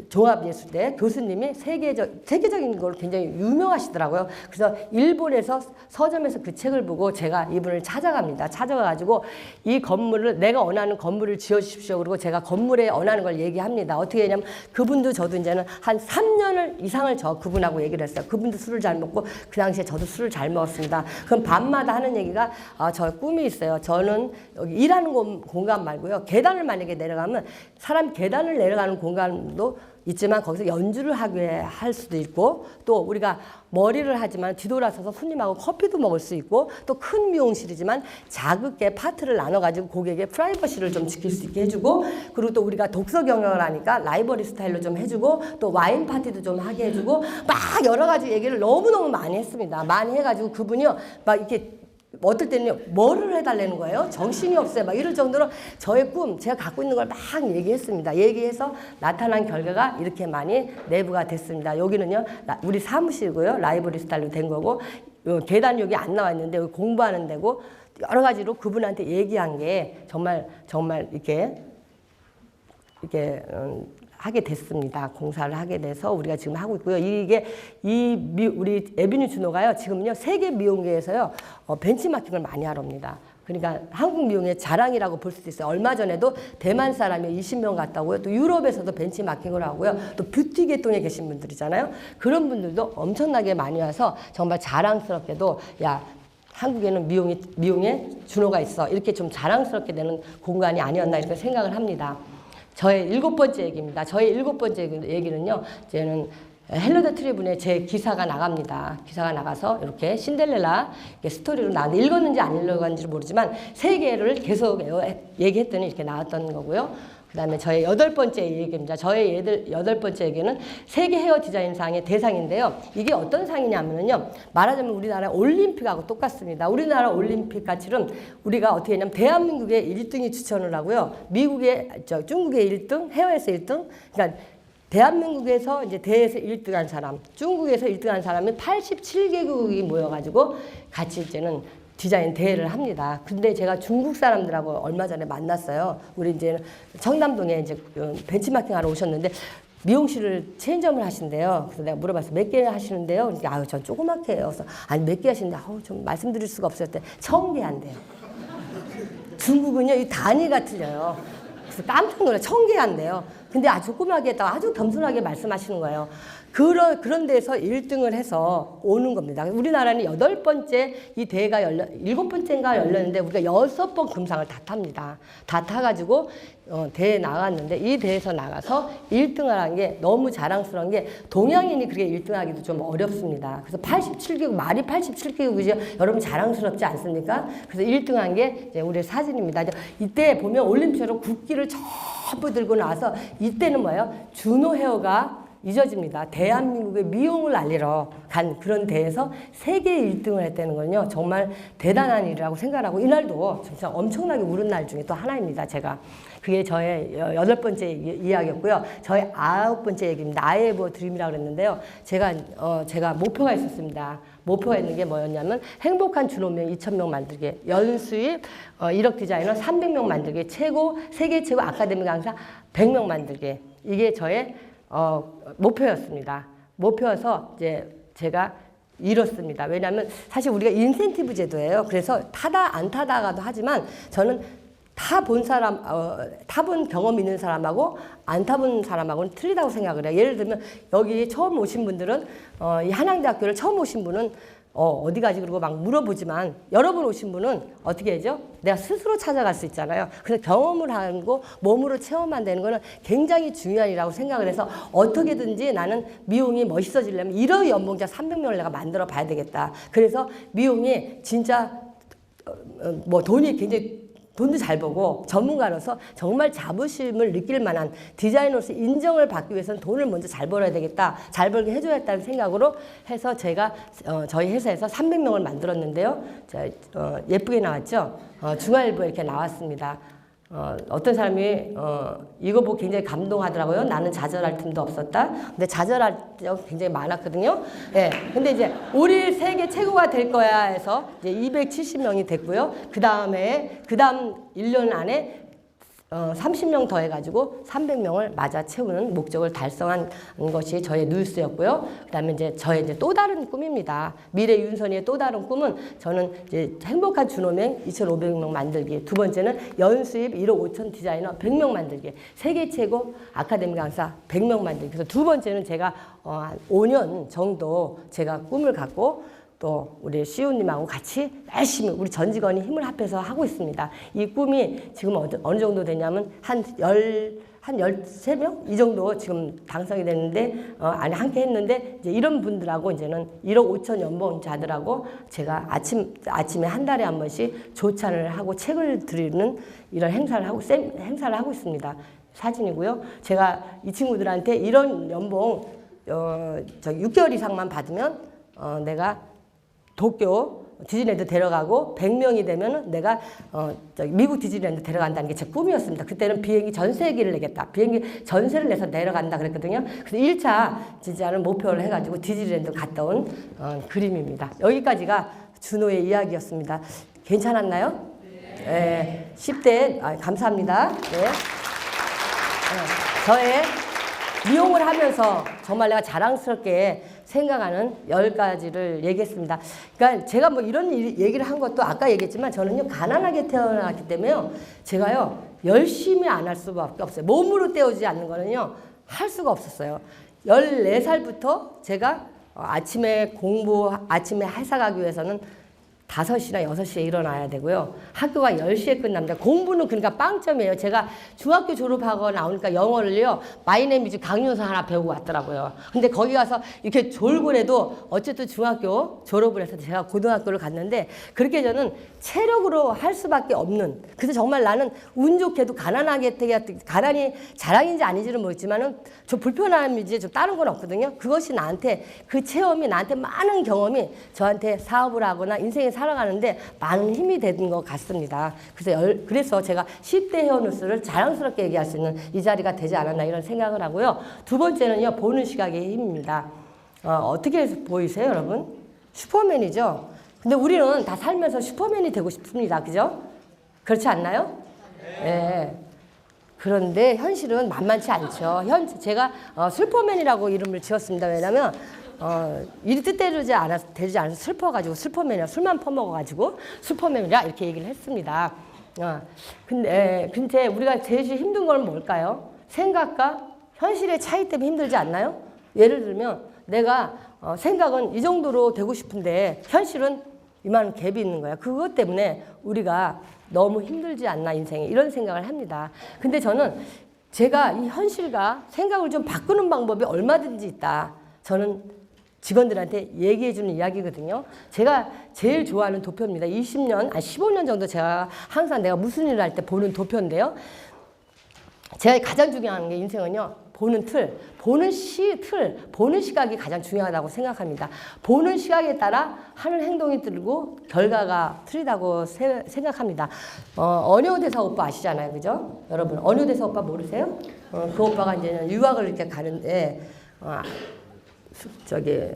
종합예술대 교수님이 세계적인 걸 굉장히 유명하시더라고요. 그래서 일본에서 서점에서 그 책을 보고 제가 이분을 찾아갑니다. 찾아가가지고 이 건물을 내가 원하는 건물을 지어주십시오. 그리고 제가 건물에 원하는 걸 얘기합니다. 어떻게 했냐면 그분도 저도 이제는 한 3년 이상을 그분하고 얘기를 했어요. 그분도 술을 잘 먹고 그 당시에 저도 술을 잘 먹었습니다. 그럼 밤마다 하는 얘기가 저 꿈이 있어요. 저는 여기 일하는 공간 말고요. 계단을 만약에 내려가면 사람 계단을 내려가는 공간도 있지만 거기서 연주를 하게 할 수도 있고 또 우리가 머리를 하지만 뒤돌아서서 손님하고 커피도 먹을 수 있고 또 큰 미용실이지만 작게 파트를 나눠가지고 고객의 프라이버시를 좀 지킬 수 있게 해주고 그리고 또 우리가 독서 경영을 하니까 라이브러리 스타일로 좀 해주고 또 와인 파티도 좀 하게 해주고 막 여러 가지 얘기를 너무너무 많이 했습니다. 많이 해가지고 그분이요 막 이렇게 어떨 때는요 뭐를 해달라는 거예요. 정신이 없어요. 막 이럴 정도로 저의 꿈 제가 갖고 있는 걸 막 얘기했습니다. 얘기해서 나타난 결과가 이렇게 많이 내부가 됐습니다. 여기는요 우리 사무실이고요. 라이브러리 스타일로 된 거고 계단 여기 안 나와 있는데 여기 공부하는 데고 여러 가지로 그분한테 얘기한 게 정말 이렇게 이렇게 하게 됐습니다. 공사를 하게 돼서 우리가 지금 하고 있고요. 이게 우리 에비뉴 준호가요. 지금요 세계 미용계에서요 벤치마킹을 많이 하러 옵니다. 그러니까 한국 미용의 자랑이라고 볼 수도 있어요. 얼마 전에도 대만 사람이 20명 갔다고요. 또 유럽에서도 벤치마킹을 하고요. 또 뷰티 계통에 계신 분들이잖아요. 그런 분들도 엄청나게 많이 와서 정말 자랑스럽게도 야 한국에는 미용의 준호가 있어. 이렇게 좀 자랑스럽게 되는 공간이 아니었나 이렇게 생각을 합니다. 저의 7번째 얘기입니다. 저의 7번째 얘기는요. 저는 헬로더 트리뷴에 제 기사가 나갑니다. 기사가 나가서 이렇게 신데렐라 스토리로 나왔는데 읽었는지 안 읽었는지 모르지만 3개를 계속 얘기했더니 이렇게 나왔던 거고요. 그 다음에 저의 8번째 얘기입니다. 저의 8번째 얘기는 세계 헤어 디자인상의 대상인데요. 이게 어떤 상이냐면요. 말하자면 우리나라 올림픽하고 똑같습니다. 우리나라 올림픽 가치는 우리가 어떻게 했냐면 대한민국의 1등이 추천을 하고요. 중국의 1등, 헤어에서 1등. 그러니까 대한민국에서 이제 대회에서 1등한 사람, 중국에서 1등한 사람이 87개국이 모여가지고 같이 이제는 디자인 대회를 합니다. 근데 제가 중국 사람들하고 얼마 전에 만났어요. 우리 이제 청담동에 이제 벤치마킹 하러 오셨는데 미용실을 체인점을 하신대요. 그래서 내가 물어봤어요. 몇 개 하시는데요? 그러니까 아유, 전 조그맣게 해요. 그래서 아니 몇 개 하시는데 좀 말씀드릴 수가 없어요. 1000개 한대요. 중국은요 이 단위가 틀려요. 그래서 깜짝 놀라 1000개 한대요. 근데 아주 조그맣게 했다가 아주 겸손하게 말씀하시는 거예요. 그런 데서 1등을 해서 오는 겁니다. 우리나라는 8번째 이 대회가 7번째인가 열렸는데 우리가 6번 금상을 다 탑니다. 다 타가지고 대회에 나갔는데 이 대회에서 나가서 1등을 한 게 너무 자랑스러운 게 동양인이 그렇게 1등하기도 좀 어렵습니다. 그래서 87개국, 말이 87개국이죠. 여러분 자랑스럽지 않습니까? 그래서 1등한 게 이제 우리 사진입니다. 이때 보면 올림픽으로 국기를 전부 들고 나와서 이때는 뭐예요? 준호 헤어가 잊어집니다. 대한민국의 미용을 알리러 간 그런 대회에서 세계 1등을 했다는 건요. 정말 대단한 일이라고 생각하고 이날도 진짜 엄청나게 우는 날 중에 또 하나입니다. 제가. 그게 저의 8번째 이야기였고요. 저의 9번째 얘기입니다. I have a dream이라고 그랬는데요. 제가 목표가 있었습니다. 목표가 있는 게 뭐였냐면 행복한 준호명 2000명 만들기, 연수입 1억 디자이너 300명 만들기, 세계 최고 아카데미 강사 100명 만들기. 이게 저의 목표였습니다. 목표여서 이제 제가 이뤘습니다. 왜냐하면 사실 우리가 인센티브 제도예요. 그래서 타다 안 타다가도 하지만 저는 타본 경험 있는 사람하고 안 타본 사람하고는 틀리다고 생각을 해요. 예를 들면 여기 처음 오신 분들은 이 한양대학교를 처음 오신 분은 어디 가지 그러고 막 물어보지만 여러 번 오신 분은 어떻게 하죠? 내가 스스로 찾아갈 수 있잖아요. 그래서 경험을 하고 몸으로 체험한다는 거는 굉장히 중요한 일이라고 생각을 해서 어떻게든지 나는 미용이 멋있어지려면 1억 연봉자 300명을 내가 만들어 봐야 되겠다. 그래서 미용이 진짜 돈이 굉장히 돈도 잘 벌고 전문가로서 정말 자부심을 느낄 만한 디자이너로서 인정을 받기 위해서는 돈을 먼저 잘 벌어야 되겠다. 잘 벌게 해줘야겠다는 생각으로 해서 제가 저희 회사에서 300명을 만들었는데요. 예쁘게 나왔죠? 중앙일보에 이렇게 나왔습니다. 어떤 사람이 이거 보고 굉장히 감동하더라고요. 나는 좌절할 틈도 없었다. 근데 좌절할 때 굉장히 많았거든요. 네. 근데 이제 우리 세계 최고가 될 거야 해서 이제 270명이 됐고요. 그 다음 1년 안에 30명 더 해가지고 300명을 맞아 채우는 목적을 달성한 것이 저의 뉴스였고요. 그 다음에 이제 저의 이제 또 다른 꿈입니다. 미래 윤선이의 또 다른 꿈은 저는 이제 행복한 준호명 2,500명 만들기. 두 번째는 연수입 1억 5천 디자이너 100명 만들기. 세계 최고 아카데미 강사 100명 만들기. 그래서 두 번째는 제가 한 5년 정도 제가 꿈을 갖고 또 우리 CEO님하고 같이 열심히 우리 전 직원이 힘을 합해서 하고 있습니다. 이 꿈이 지금 어느 정도 되냐면 한 13명? 이 정도 지금 당선이 됐는데, 아니, 함께 했는데, 이제 이런 분들하고 이제는 1억 5천 연봉자들하고 제가 아침에 한 달에 한 번씩 조찬을 하고 책을 드리는 이런 행사를 하고 있습니다. 사진이고요. 제가 이 친구들한테 이런 연봉, 6개월 이상만 받으면, 내가 도쿄 디즈니랜드 데려가고 100명이 되면 내가 미국 디즈니랜드 데려간다는 게 제 꿈이었습니다. 그때는 비행기 전세기를 내겠다. 비행기 전세를 내서 내려간다 그랬거든요. 그래서 1차 진짜는 목표를 해가지고 디즈니랜드 갔다 온 그림입니다. 여기까지가 준호의 이야기였습니다. 괜찮았나요? 네. 10대 감사합니다. 네. 저의 미용을 하면서 정말 내가 자랑스럽게 생각하는 10가지를 얘기했습니다. 그러니까 제가 뭐 이런 얘기를 한 것도 아까 얘기했지만 저는요 가난하게 태어났기 때문에요 제가요 열심히 안 할 수밖에 없어요. 몸으로 때우지 않는 거는요 할 수가 없었어요. 14살부터 제가 아침에 회사 가기 위해서는 5시나 6시에 일어나야 되고요. 학교가 10시에 끝납니다. 공부는 그러니까 빵점이에요. 제가 중학교 졸업하고 나오니까 영어를요. 마이네미즈 강요사 하나 배우고 왔더라고요. 근데 거기 가서 이렇게 졸고 해도 어쨌든 중학교 졸업을 해서 제가 고등학교를 갔는데 그렇게 저는 체력으로 할 수밖에 없는 그래서 정말 나는 운 좋게도 가난이 자랑인지 아닌지는 모르겠지만은 좀 불편함이지 좀 다른 건 없거든요. 그것이 나한테 그 체험이 나한테 많은 경험이 저한테 사업을 하거나 인생에 살아가는데 많은 힘이 된 것 같습니다. 그래서 제가 10대 헤어뉴스를 자랑스럽게 얘기할 수 있는 이 자리가 되지 않았나 이런 생각을 하고요. 두 번째는요. 보는 시각의 힘입니다. 어떻게 보이세요 여러분? 슈퍼맨이죠. 근데 우리는 다 살면서 슈퍼맨이 되고 싶습니다. 그죠? 그렇지 않나요? 네. 그런데 현실은 만만치 않죠. 제가 슬퍼맨이라고 이름을 지었습니다. 왜냐면 일이 뜻대로 되지 않아서 슬퍼가지고 슬퍼맨이라 술만 퍼먹어가지고 슬퍼맨이라 이렇게 얘기를 했습니다. 근데 우리가 제일 힘든 건 뭘까요? 생각과 현실의 차이 때문에 힘들지 않나요? 예를 들면 내가 생각은 이 정도로 되고 싶은데 현실은 이만한 갭이 있는 거야. 그것 때문에 우리가 너무 힘들지 않나 인생에 이런 생각을 합니다. 근데 저는 제가 이 현실과 생각을 좀 바꾸는 방법이 얼마든지 있다. 저는 직원들한테 얘기해 주는 이야기거든요. 제가 제일 좋아하는 도표입니다. 15년 정도 제가 항상 내가 무슨 일을 할 때 보는 도표인데요. 제가 가장 중요한 게 인생은요. 보는 보는 시각이 가장 중요하다고 생각합니다. 보는 시각에 따라 하는 행동이 틀리고 결과가 틀리다고 생각합니다. 언효대사 오빠 아시잖아요. 그죠? 여러분, 언효대사 오빠 모르세요? 그 오빠가 이제 유학을 이렇게 가는데,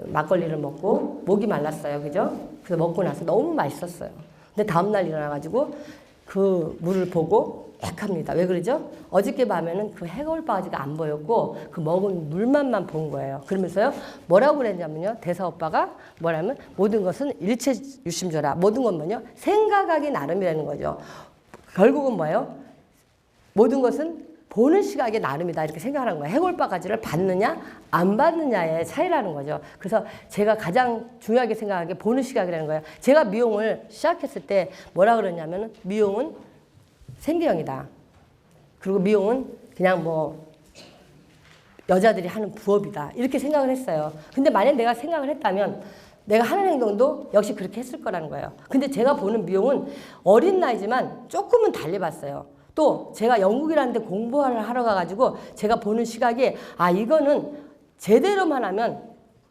막걸리를 먹고 목이 말랐어요. 그죠? 그래서 먹고 나서 너무 맛있었어요. 근데 다음날 일어나가지고 그 물을 보고 액합니다. 왜 그러죠? 어저께 밤에는 그 해골바지가 안 보였고 그 먹은 물만만 본 거예요. 그러면서요 뭐라고 그랬냐면요. 대사 오빠가 뭐라면 모든 것은 일체 유심조라. 모든 건 뭐냐? 생각하기 나름이라는 거죠. 결국은 뭐예요? 모든 것은 보는 시각이 나름이다 이렇게 생각하는 거예요. 해골바가지를 받느냐 안 받느냐의 차이라는 거죠. 그래서 제가 가장 중요하게 생각하는 게 보는 시각이라는 거예요. 제가 미용을 시작했을 때 뭐라 그러냐면 미용은 생계형이다. 그리고 미용은 그냥 뭐 여자들이 하는 부업이다. 이렇게 생각을 했어요. 근데 만약 내가 생각을 했다면 내가 하는 행동도 역시 그렇게 했을 거라는 거예요. 근데 제가 보는 미용은 어린 나이지만 조금은 달리 봤어요. 또 제가 영국이라는 데 공부를 하러 가가지고 제가 보는 시각이 이거는 제대로만 하면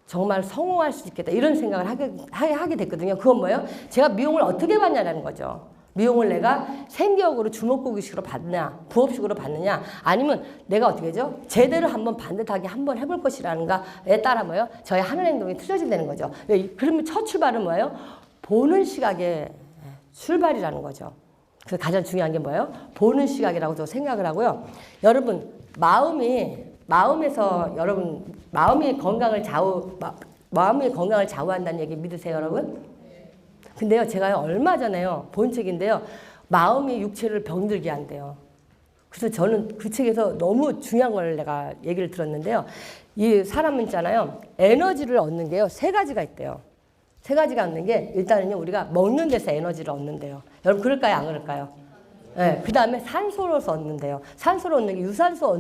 정말 성공할 수 있겠다. 이런 생각을 하게 됐거든요. 그건 뭐예요? 제가 미용을 어떻게 받냐라는 거죠. 미용을 내가 생계형으로 주먹고기식으로 받느냐 부업식으로 받느냐 아니면 내가 어떻게 하죠? 제대로 한번 반듯하게 한번 해볼 것이라는가에 따라 뭐예요? 저의 하는 행동이 틀어진다는 거죠. 그러면 첫 출발은 뭐예요? 보는 시각의 출발이라는 거죠. 그래서 가장 중요한 게 뭐예요? 보는 시각이라고 저 생각을 하고요. 여러분 마음에서 여러분 마음이 건강을 좌우한다는 얘기 믿으세요, 여러분? 근데요, 제가 얼마 전에요, 본 책인데요, 마음이 육체를 병들게 한대요. 그래서 저는 그 책에서 너무 중요한 걸 내가 얘기를 들었는데요. 이 사람은 있잖아요, 에너지를 얻는 게요, 3가지가 있대요. 3가지가 얻는 게, 일단은요, 우리가 먹는 데서 에너지를 얻는데요. 여러분, 그럴까요? 안 그럴까요? 네, 그 다음에 산소로서 얻는데요. 산소로 얻는 게 유산소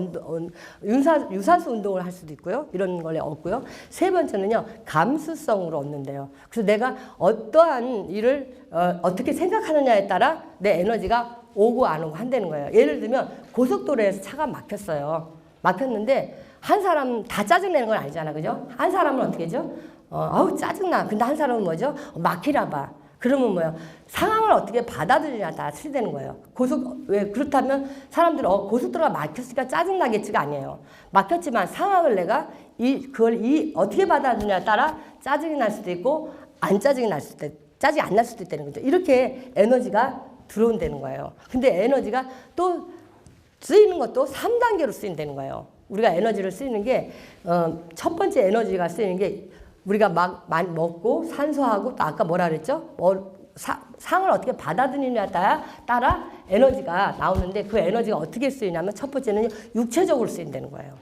운동을 할 수도 있고요. 이런 걸 얻고요. 3번째는요, 감수성으로 얻는데요. 그래서 내가 어떠한 일을 어떻게 생각하느냐에 따라 내 에너지가 오고 안 오고 한다는 거예요. 예를 들면 고속도로에서 차가 막혔어요. 막혔는데 한 사람 다 짜증내는 건 아니잖아. 그죠? 한 사람은 어떻게 하죠? 아우 짜증나. 근데 한 사람은 뭐죠? 막히나 봐. 그러면 뭐예요? 상황을 어떻게 받아들이냐에 따라 틀리되는 거예요. 왜 그렇다면 사람들은 고속도로가 막혔으니까 짜증나겠지가 아니에요. 막혔지만 상황을 내가 그걸 어떻게 받아들이냐에 따라 짜증이 날 수도 있고 짜증이 안 날 수도 있다는 거죠. 이렇게 에너지가 들어온다는 거예요. 근데 에너지가 또 쓰이는 것도 3단계로 쓰인다는 거예요. 우리가 에너지를 쓰이는 게 첫 번째 에너지가 쓰이는 게 우리가 막 많이 먹고 산소하고 또 아까 뭐라 그랬죠? 상을 어떻게 받아들이느냐에 따라 에너지가 나오는데 그 에너지가 어떻게 쓰이냐면 첫 번째는 육체적으로 쓰인다는 거예요.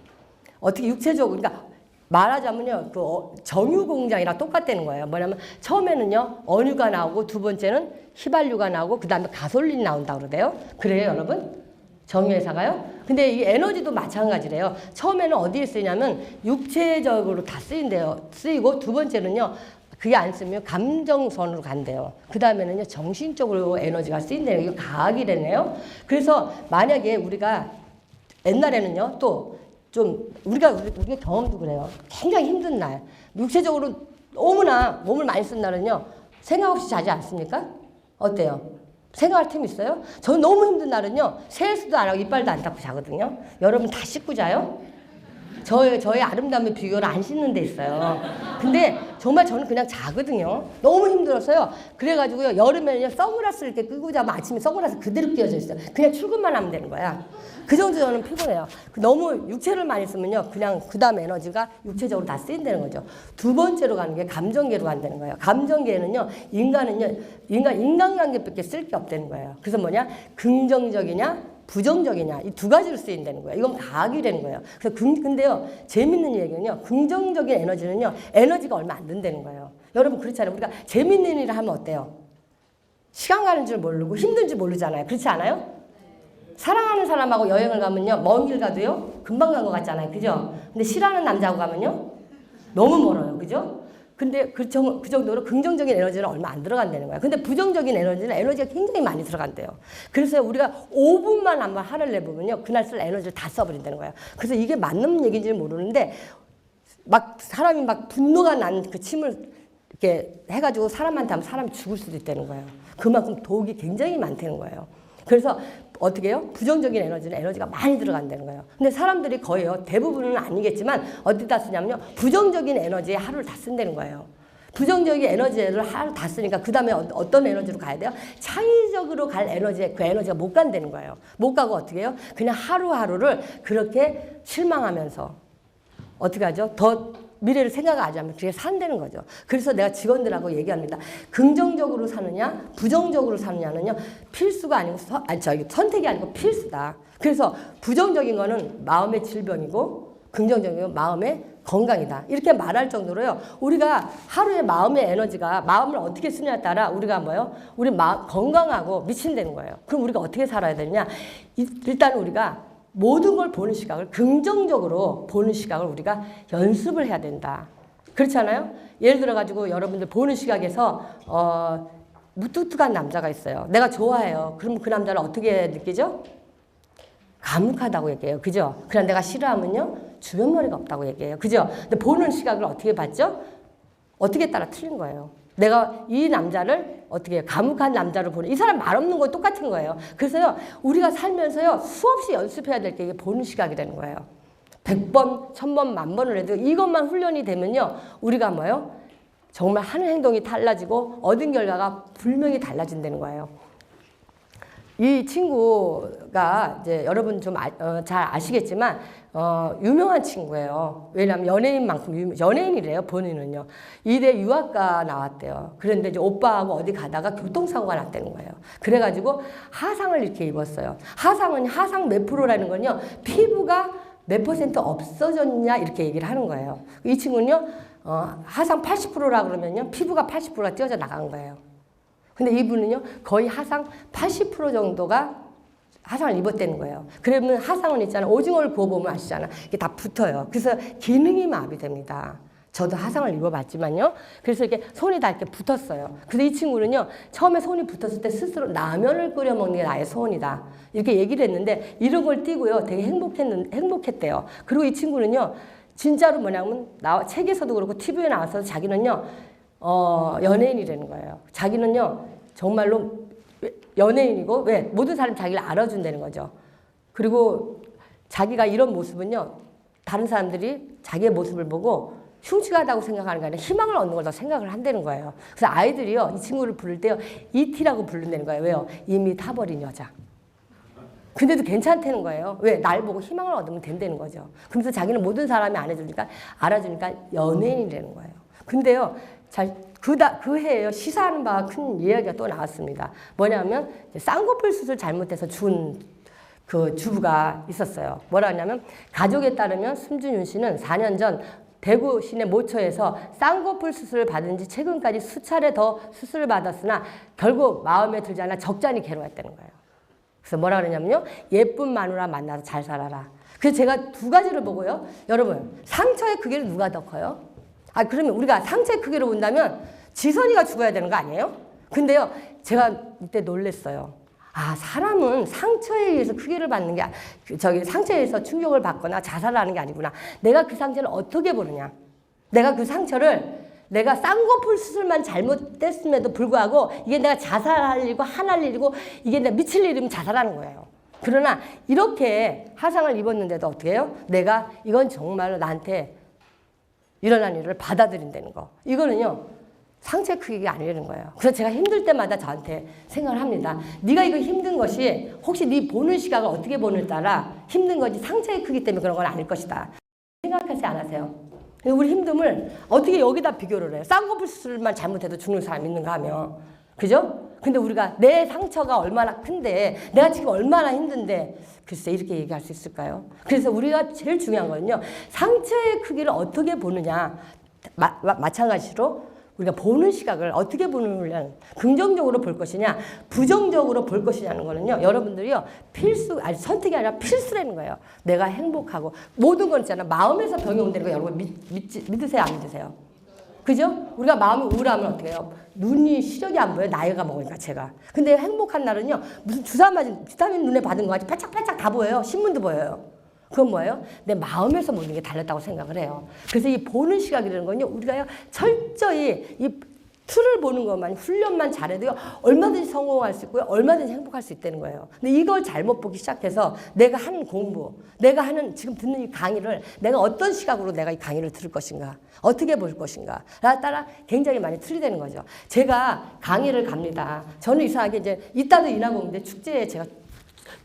어떻게 육체적으로 그러니까 말하자면요 그 정유 공장이랑 똑같다는 거예요. 뭐냐면 처음에는요 원유가 나오고 두 번째는 휘발유가 나오고 그 다음에 가솔린이 나온다 그러대요. 그래요 여러분? 정유회사가요? 근데 이 에너지도 마찬가지래요. 처음에는 어디에 쓰이냐면 육체적으로 다 쓰인대요. 쓰이고 두 번째는요. 그게 안 쓰면 감정선으로 간대요. 그 다음에는요. 정신적으로 에너지가 쓰인대요. 이거 과학이래네요. 그래서 만약에 우리가 옛날에는요. 또 좀 우리가 경험도 그래요. 굉장히 힘든 날. 육체적으로 너무나 몸을 많이 쓴 날은요. 생각 없이 자지 않습니까? 어때요? 생각할 틈 있어요? 저는 너무 힘든 날은요. 세수도 안 하고 이빨도 안 닦고 자거든요. 여러분 다 씻고 자요? 저의 아름다움의 비결은 안 씻는 데 있어요. 근데 정말 저는 그냥 자거든요. 너무 힘들었어요. 그래가지고요. 여름에는요. 선글라스를 이렇게 끄고 자면 아침에 선글라스 그대로 끼워져 있어요. 그냥 출근만 하면 되는 거야. 그 정도 저는 피곤해요. 너무 육체를 많이 쓰면요. 그냥 그 다음 에너지가 육체적으로 다 쓰인다는 거죠. 두 번째로 가는 게 감정계로 간다는 거예요. 감정계에는요. 인간관계밖에 쓸 게 없다는 거예요. 그래서 뭐냐? 긍정적이냐? 부정적이냐 이 두 가지로 쓰인다는 거예요. 이건 과학이라는 거예요. 그래서 근데요 재밌는 얘기는요 긍정적인 에너지는요 에너지가 얼마 안 든다는 거예요. 여러분 그렇잖아요. 우리가 재밌는 일을 하면 어때요? 시간 가는 줄 모르고 힘든 줄 모르잖아요. 그렇지 않아요? 사랑하는 사람하고 여행을 가면요 먼 길 가도요 금방 간 것 같잖아요. 그죠? 근데 싫어하는 남자하고 가면요 너무 멀어요. 그죠? 근데 그 정도로 긍정적인 에너지는 얼마 안 들어간다는 거예요. 근데 부정적인 에너지는 에너지가 굉장히 많이 들어간대요. 그래서 우리가 5분만 한번 화를 내보면요. 그날 쓸 에너지를 다 써버린다는 거예요. 그래서 이게 맞는 얘기인지는 모르는데 막 사람이 막 분노가 난 그 침을 이렇게 해가지고 사람한테 하면 사람이 죽을 수도 있다는 거예요. 그만큼 독이 굉장히 많다는 거예요. 그래서 어떻게 해요? 부정적인 에너지는 에너지가 많이 들어간다는 거예요. 근데 사람들이 거의요. 대부분은 아니겠지만 어디다 쓰냐면요. 부정적인 에너지에 하루를 다 쓴다는 거예요. 부정적인 에너지를 하루 다 쓰니까 그 다음에 어떤 에너지로 가야 돼요? 창의적으로 갈 에너지에 그 에너지가 못 간다는 거예요. 못 가고 어떻게 해요? 그냥 하루하루를 그렇게 실망하면서 어떻게 하죠? 더 미래를 생각하지 않으면 그게 산다는 거죠. 그래서 내가 직원들하고 얘기합니다. 긍정적으로 사느냐, 부정적으로 사느냐는요, 필수가 아니고, 선택이 아니고 필수다. 그래서 부정적인 거는 마음의 질병이고, 긍정적인 건 마음의 건강이다. 이렇게 말할 정도로요, 우리가 하루에 마음의 에너지가, 마음을 어떻게 쓰냐에 따라 우리가 뭐요? 우리 건강하고 미친다는 거예요. 그럼 우리가 어떻게 살아야 되느냐? 일단 우리가 모든 걸 보는 시각을 긍정적으로 보는 시각을 우리가 연습을 해야 된다. 그렇잖아요? 예를 들어 가지고 여러분들 보는 시각에서 무뚝뚝한 남자가 있어요. 내가 좋아해요. 그럼 그 남자를 어떻게 느끼죠? 감옥하다고 얘기해요. 그죠? 그냥 내가 싫어하면요 주변머리가 없다고 얘기해요. 그죠? 근데 보는 시각을 어떻게 봤죠? 어떻게 따라 틀린 거예요. 내가 이 남자를 어떻게 해요? 감옥한 남자로 보는 이 사람 말 없는 거 똑같은 거예요. 그래서요 우리가 살면서요 수없이 연습해야 될 게 이게 보는 시각이 되는 거예요. 100번, 1000번, 10,000번을 해도 이것만 훈련이 되면요 우리가 뭐요? 정말 하는 행동이 달라지고 얻은 결과가 분명히 달라진다는 거예요. 이 친구가 이제 여러분 좀 잘 아시겠지만 유명한 친구예요. 왜냐하면 연예인만큼 연예인이래요. 본인은요. 이대 유학가 나왔대요. 그런데 이제 오빠하고 어디 가다가 교통사고가 났다는 거예요. 그래가지고 하상을 이렇게 입었어요. 하상은 하상 몇 프로라는 건요. 피부가 몇 % 없어졌냐 이렇게 얘기를 하는 거예요. 이 친구는요. 하상 80%라 그러면요. 피부가 80%가 띄어져 나간 거예요. 근데 이분은요 거의 하상 80% 정도가 하상을 입었다는 거예요. 그러면 하상은 있잖아요. 오징어를 구워보면 아시잖아. 이게 다 붙어요. 그래서 기능이 마비됩니다. 저도 하상을 입어봤지만요. 그래서 이렇게 손이 다 이렇게 붙었어요. 그래서 이 친구는요 처음에 손이 붙었을 때 스스로 라면을 끓여 먹는 게 나의 소원이다. 이렇게 얘기를 했는데 이런 걸 띄고요 되게 행복했대요. 그리고 이 친구는요 진짜로 뭐냐면 책에서도 그렇고 TV에 나와서 자기는요 연예인이라는 거예요. 자기는요 정말로 연예인이고 왜 모든 사람이 자기를 알아준다는 거죠. 그리고 자기가 이런 모습은요 다른 사람들이 자기의 모습을 보고 흉측하다고 생각하는 게 아니라 희망을 얻는 걸 더 생각을 한다는 거예요. 그래서 아이들이요 이 친구를 부를 때요 이티라고 부른다는 거예요. 왜요? 이미 타버린 여자. 근데도 괜찮다는 거예요. 왜? 날 보고 희망을 얻으면 된다는 거죠. 그러면서 자기는 모든 사람이 안 해주니까 알아주니까 연예인이 되는 거예요. 근데요, 그 해에요, 시사하는 바가 큰 이야기가 또 나왔습니다. 뭐냐면 쌍꺼풀 수술 잘못해서 죽은 그 주부가 있었어요. 뭐라 하냐면 가족에 따르면 숨준윤 씨는 4년 전 대구 시내 모처에서 쌍꺼풀 수술을 받은 지 최근까지 수차례 더 수술을 받았으나 결국 마음에 들지 않아 적잖이 괴로웠다는 거예요. 그래서 뭐라 그러냐면요, 예쁜 마누라 만나서 잘 살아라. 그래서 제가 두 가지를 보고요, 여러분 상처의 크기를 누가 더 커요? 그러면 우리가 상처의 크기로 본다면 지선이가 죽어야 되는 거 아니에요? 근데요, 제가 이때 놀랬어요. 사람은 상처에 의해서 크기를 받는 게, 상처에 의해서 충격을 받거나 자살하는 게 아니구나. 내가 그 상처를 어떻게 보느냐. 내가 그 상처를 내가 쌍꺼풀 수술만 잘못됐음에도 불구하고 이게 내가 자살할 일이고 화날 일이고 이게 내가 미칠 일이면 자살하는 거예요. 그러나 이렇게 화상을 입었는데도 어떻게 해요? 내가 이건 정말로 나한테 일어난 일을 받아들인다는 거. 이거는요, 상처의 크기가 아니라는 거예요. 그래서 제가 힘들 때마다 저한테 생각을 합니다. 네가 이거 힘든 것이 혹시 네 보는 시각을 어떻게 보느냐에 따라 힘든 거지 상처의 크기 때문에 그런 건 아닐 것이다. 생각하지 않으세요? 우리 힘듦을 어떻게 여기다 비교를 해요? 쌍꺼풀 수술만 잘못해도 죽는 사람 있는가 하면. 그죠? 근데 우리가 내 상처가 얼마나 큰데, 내가 지금 얼마나 힘든데, 글쎄 이렇게 얘기할 수 있을까요? 그래서 우리가 제일 중요한 거는요, 상처의 크기를 어떻게 보느냐. 마찬가지로 우리가 보는 시각을 어떻게 보느냐, 긍정적으로 볼 것이냐, 부정적으로 볼 것이냐는 거는요, 여러분들이요, 선택이 아니라 필수라는 거예요. 내가 행복하고, 모든 건 있잖아. 마음에서 병이 온다는 거 여러분 믿으세요, 안 믿으세요? 그죠? 우리가 마음이 우울하면 어떻게 해요? 눈이 시력이 안 보여요. 나이가 먹으니까 제가. 근데 행복한 날은요, 무슨 주사 맞은 비타민 눈에 받은 거 같이 팔짝팔짝 다 보여요. 신문도 보여요. 그건 뭐예요? 내 마음에서 모든 게 달렸다고 생각을 해요. 그래서 이 보는 시각이라는 건요, 우리가 철저히 이 틀을 보는 것만, 훈련만 잘해도요, 얼마든지 성공할 수 있고요, 얼마든지 행복할 수 있다는 거예요. 근데 이걸 잘못 보기 시작해서 내가 하는 공부, 내가 하는 지금 듣는 이 강의를 내가 어떤 시각으로 내가 이 강의를 들을 것인가, 어떻게 볼 것인가, 에 따라 굉장히 많이 틀리다는 거죠. 제가 강의를 갑니다. 저는 이상하게 이제 이따도 인하공대 축제에 제가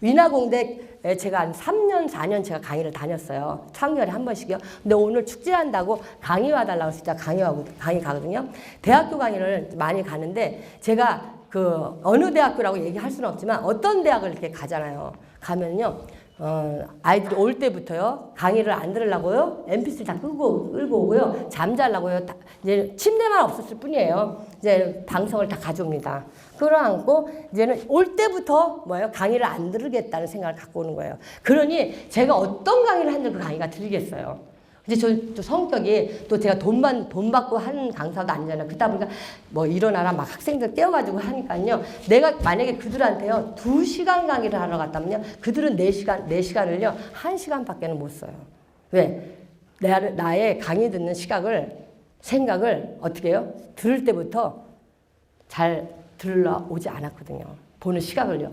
인하공대에 제가 한 3년, 4년 제가 강의를 다녔어요. 3개월에 한 번씩이요. 근데 오늘 축제한다고 강의 와달라고 해서 제가 강의 가거든요. 대학교 강의를 많이 가는데 제가 그 어느 대학교라고 얘기할 수는 없지만 어떤 대학을 이렇게 가잖아요. 가면요. 아이들이 올 때부터요, 강의를 안 들으려고요, MP3 다 끌고 오고요, 잠자려고요, 이제 침대만 없었을 뿐이에요. 이제 방송을 다 가져옵니다. 끌어안고, 이제는 올 때부터 뭐예요? 강의를 안 들으겠다는 생각을 갖고 오는 거예요. 그러니 제가 어떤 강의를 하는지 그 강의가 들리겠어요. 근데 저 성격이 또 제가 돈 받고 하는 강사도 아니잖아요. 그러다 보니까 뭐 일어나라 막 학생들 깨워가지고 하니까요. 내가 만약에 그들한테요, 2시간 강의를 하러 갔다면요, 그들은 4시간을요, 1시간밖에는 못 써요. 왜? 나의 강의 듣는 생각을 어떻게 해요? 들을 때부터 잘 들으러 오지 않았거든요. 보는 시각을요.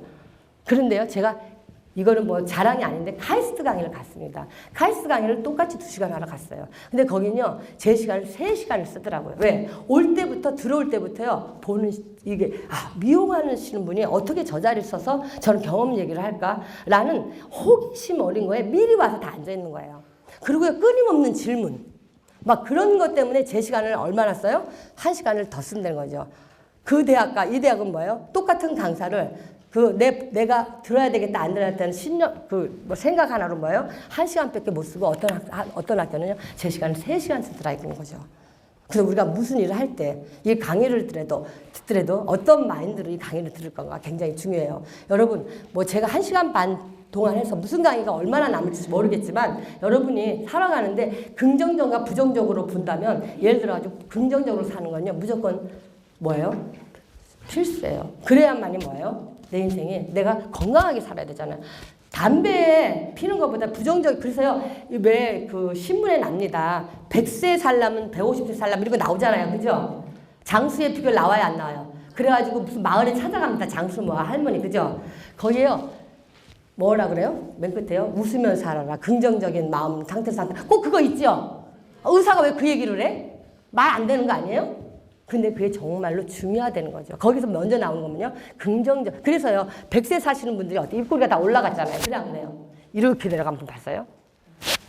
그런데요, 제가 이거는 뭐 자랑이 아닌데 카이스트 강의를 갔습니다. 카이스트 강의를 똑같이 2시간 하러 갔어요. 근데 거긴요, 제 시간을 3시간을 쓰더라고요. 왜? 올 때부터, 들어올 때부터요, 이게, 미용하시는 분이 어떻게 저 자리에 서서 저런 경험 얘기를 할까라는 호기심 어린 거에 미리 와서 다 앉아있는 거예요. 그리고요, 끊임없는 질문. 막 그런 것 때문에 제 시간을 얼마나 써요? 1시간을 더 쓴다는 거죠. 그 대학과 이 대학은 뭐예요? 똑같은 강사를 내가 들어야 되겠다, 안 들어야 되는 생각 하나로 뭐예요? 1시간밖에 못 쓰고 어떤 학교는요, 제 시간을 3시간 쓰더라 이런 거죠. 그래서 우리가 무슨 일을 할 때 이 강의를 듣더라도 어떤 마인드로 이 강의를 들을 건가 굉장히 중요해요. 여러분, 뭐 제가 1시간 반 동안 해서 무슨 강의가 얼마나 남을지 모르겠지만 여러분이 살아가는데 긍정적과 부정적으로 본다면, 예를 들어가지고 긍정적으로 사는 건요, 무조건 뭐예요? 필수예요. 그래야만이 뭐예요? 내 인생에 내가 건강하게 살아야 되잖아요. 담배 피는 것보다 그래서요, 왜 그 신문에 납니다. 100세 살려면 150세 살려면 이런 거 나오잖아요. 그죠? 장수의 비결 나와야 안 나와요. 그래가지고 무슨 마을에 찾아갑니다. 장수 뭐 할머니, 그죠? 거기에요, 뭐라 그래요? 맨 끝에요, 웃으면서 살아라, 긍정적인 마음 상태로 산다. 꼭 그거 있죠? 의사가 왜 그 얘기를 해? 말 안 되는 거 아니에요? 근데 그게 정말로 중요하다는 거죠. 거기서 먼저 나오는 거면요. 긍정적. 그래서요. 100세 사시는 분들이 어때? 입꼬리가 다 올라갔잖아요. 그래 안 그래요? 이렇게 내려가면 좀 봤어요?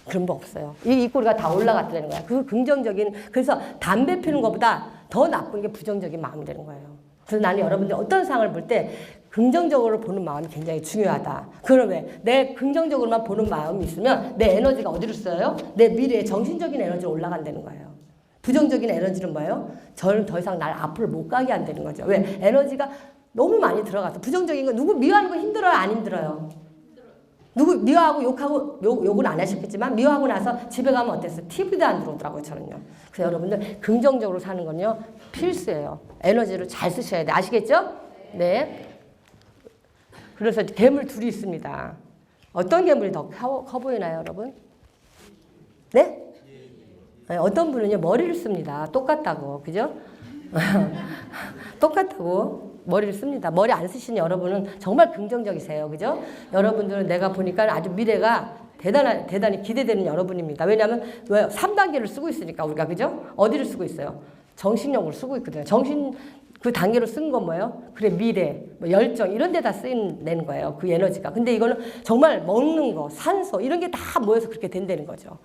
그런 거 없어요. 이 입꼬리가 다 올라갔다는 거야. 그 긍정적인. 그래서 담배 피우는 것보다 더 나쁜 게 부정적인 마음이 되는 거예요. 그래서 나는 여러분들이 어떤 상황을 볼 때 긍정적으로 보는 마음이 굉장히 중요하다. 그럼 왜? 내 긍정적으로만 보는 마음이 있으면 내 에너지가 어디로 써요? 내 미래에 정신적인 에너지로 올라간다는 거예요. 부정적인 에너지는 뭐예요? 저는 더 이상 날 앞으로 못 가게 한다는 거죠. 왜? 에너지가 너무 많이 들어가서 부정적인 거 누구 미워하는 거 힘들어요? 안 힘들어요? 누구 미워하고 욕하고 욕은 안 하셨겠지만 미워하고 나서 집에 가면 어땠어요? TV도 안 들어오더라고요. 저는요. 그래서 여러분들 긍정적으로 사는 건요 필수예요. 에너지를 잘 쓰셔야 돼. 아시겠죠? 네. 그래서 괴물 둘이 있습니다. 어떤 괴물이 더 커 보이나요, 여러분? 네? 네, 어떤 분은요 머리를 씁니다. 똑같다고, 그죠? 똑같다고 머리를 씁니다. 머리 안 쓰신 여러분은 정말 긍정적이세요, 그죠? 여러분들은 내가 보니까 아주 미래가 대단히 기대되는 여러분입니다. 왜냐하면 왜 3단계를 쓰고 있으니까 우리가, 그죠? 어디를 쓰고 있어요? 정신력을 쓰고 있거든요. 정신 그 단계로 쓴 건 뭐예요? 그래, 미래, 뭐 열정 이런 데다 쓰이는 거예요. 그 에너지가. 근데 이거는 정말 먹는 거, 산소 이런 게 다 모여서 그렇게 된다는 거죠.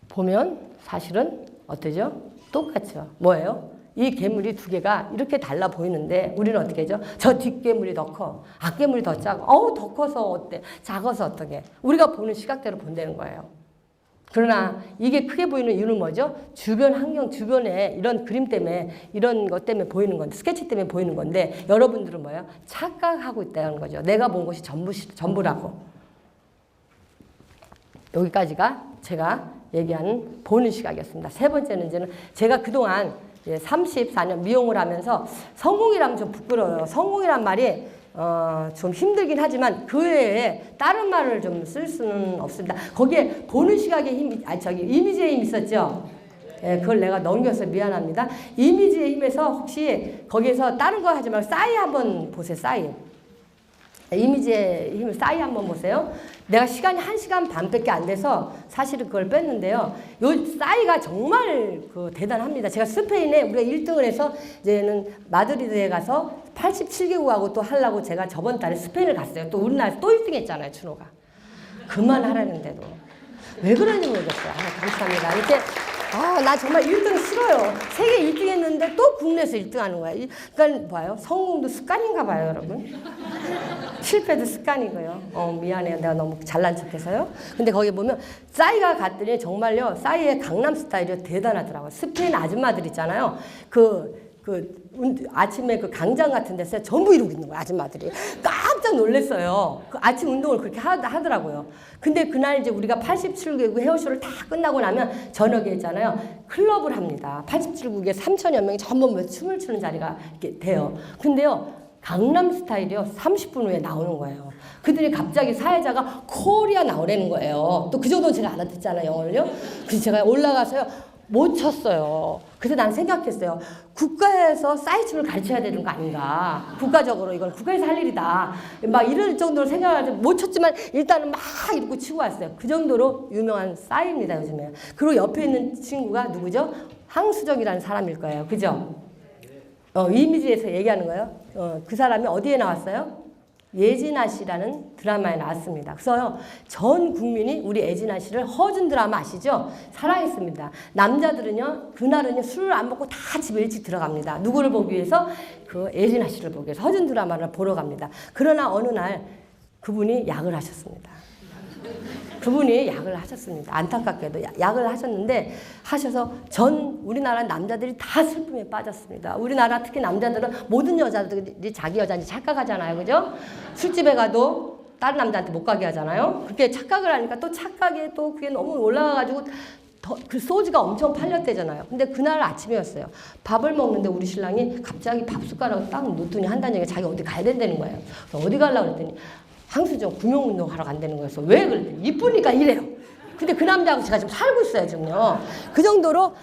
보면 사실은 어때죠? 똑같죠. 뭐예요? 이 괴물이 두 개가 이렇게 달라 보이는데 우리는 어떻게 하죠? 저 뒷괴물이 더 커. 앞괴물이 더 작아. 더 커서 어때? 작아서 어떻게? 우리가 보는 시각대로 본다는 거예요. 그러나 이게 크게 보이는 이유는 뭐죠? 주변 환경, 주변에 이런 그림 때문에 이런 것 때문에 보이는 건데 스케치 때문에 보이는 건데 여러분들은 뭐예요? 착각하고 있다는 거죠. 내가 본 것이 전부라고. 여기까지가 제가 얘기하는 보는 시각이었습니다. 세 번째는 이제는 제가 그동안 34년 미용을 하면서 성공이라면 좀 부끄러워요. 성공이란 말이 좀 힘들긴 하지만 그 외에 다른 말을 좀 쓸 수는 없습니다. 거기에 보는 시각의 힘, 이미지의 힘이 있었죠. 예, 그걸 내가 넘겨서 미안합니다. 이미지의 힘에서 혹시 거기에서 다른 거 하지 말고 싸이 한번 보세요. 싸이. 이미지의 힘을 싸이 한번 보세요. 내가 시간이 1시간 반밖에 안 돼서 사실은 그걸 뺐는데요. 요 싸이가 정말 대단합니다. 제가 스페인에 우리가 1등을 해서 이제는 마드리드에 가서 87개국하고 또 하려고 제가 저번 달에 스페인을 갔어요. 또 우리나라에서 또 1등 했잖아요, 준호가. 그만하라는데도. 왜 그런지 모르겠어요. 감사합니다. 이렇게 나 정말 1등 싫어요. 세계 1등 했는데 또 국내에서 1등 하는 거야. 그러니까 봐요. 성공도 습관인가 봐요, 여러분. 실패도 습관이고요. 미안해요. 내가 너무 잘난 척해서요. 근데 거기 보면 싸이가 갔더니 정말요. 싸이의 강남 스타일이 대단하더라고요. 스페인 아줌마들 있잖아요. 아침에 그 강장 같은 데서 전부 이러고 있는 거예요, 아줌마들이. 깜짝 놀랐어요. 그 아침 운동을 그렇게 하더라고요. 근데 그날 이제 우리가 87개국 헤어쇼를 다 끝나고 나면 저녁에 있잖아요. 클럽을 합니다. 87국에 3천여 명이 전부 춤을 추는 자리가 이렇게 돼요. 근데요, 강남 스타일이요, 30분 후에 나오는 거예요. 그들이 갑자기 사회자가 코리아 나오라는 거예요. 또 그 정도는 제가 알아듣잖아요, 영어를요. 그래서 제가 올라가서요. 못 췄어요. 그래서 난 생각했어요. 국가에서 싸이춤을 가르쳐야 되는 거 아닌가. 국가적으로 이건 국가에서 할 일이다. 막 이럴 정도로 생각을 못 췄지만 일단은 막 이러고 치고 왔어요. 그 정도로 유명한 싸이입니다, 요즘에. 그리고 옆에 있는 친구가 누구죠? 황수정이라는 사람일 거예요. 그죠? 이미지에서 얘기하는 거예요. 그 사람이 어디에 나왔어요? 예진아 씨라는 드라마에 나왔습니다. 그래서요, 전 국민이 우리 예진아 씨를 허준 드라마 아시죠? 사랑했습니다. 남자들은요, 그날은요, 술을 안 먹고 다 집에 일찍 들어갑니다. 누구를 보기 위해서? 그 예진아 씨를 보기 위해서 허준 드라마를 보러 갑니다. 그러나 어느 날 그분이 약을 하셨습니다. 그분이 약을 하셨습니다. 안타깝게도 약을 하셨는데 하셔서 전 우리나라 남자들이 다 슬픔에 빠졌습니다. 우리나라 특히 남자들은 모든 여자들이 자기 여자인지 착각하잖아요. 그죠? 술집에 가도 다른 남자한테 못 가게 하잖아요. 그렇게 착각을 하니까 또 착각에 또 그게 너무 올라가가지고 그 소주가 엄청 팔렸대잖아요. 근데 그날 아침이었어요. 밥을 먹는데 우리 신랑이 갑자기 밥 숟가락을 딱 놓더니 한다는 얘기가 자기 어디 가야 된다는 거예요. 그래서 어디 가려고 그랬더니 황수정 구명운동 하러 간다는 거였어. 왜 그랬더니 이쁘니까 이래요. 근데 그 남자하고 제가 지금 살고 있어요, 지금요. 그 정도로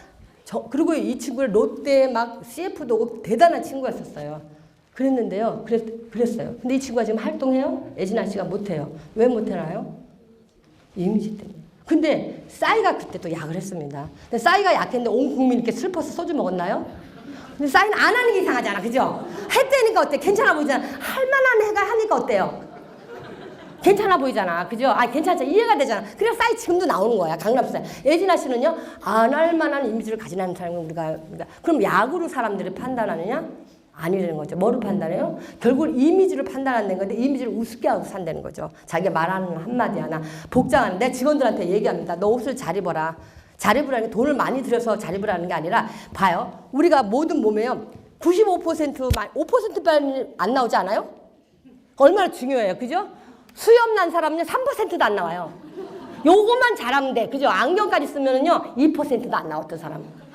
그리고 이 친구를 롯데 막 CF도 오고 대단한 친구였었어요. 그랬는데요. 그랬어요. 근데 이 친구가 지금 활동해요? 예진아 씨가 못해요. 왜 못해나요? 이미지 때문에. 근데 싸이가 그때 또 약을 했습니다. 근데 싸이가 약했는데 온 국민이 이렇게 슬퍼서 소주 먹었나요? 근데 사인 안 하는 게 이상하잖아. 그죠? 했다니까 어때? 괜찮아 보이잖아. 할 만한 해가 하니까 어때요? 괜찮아 보이잖아. 그죠? 아, 괜찮잖아. 이해가 되잖아. 그래서 사인 지금도 나오는 거야. 강남스타일. 예진아 씨는요, 안 할 만한 이미지를 가지는 사람은 우리가. 그럼 약으로 사람들이 판단하느냐? 아니라는 거죠. 뭐를 판단해요? 결국 이미지를 판단한다는 건데 이미지를 우습게 하고 산다는 거죠. 자기가 말하는 한마디 하나. 복장하는 내 직원들한테 얘기합니다. 너 옷을 잘 입어라. 잘 입으라는 게 돈을 많이 들여서 잘 입으라는 게 아니라 봐요. 우리가 모든 몸에요. 5%만 안 나오지 않아요? 얼마나 중요해요. 그죠? 수염 난 사람은요 3%도 안 나와요. 요것만 잘하면 돼. 그죠? 안경까지 쓰면은요 2%도 안 나와 어떤 사람은.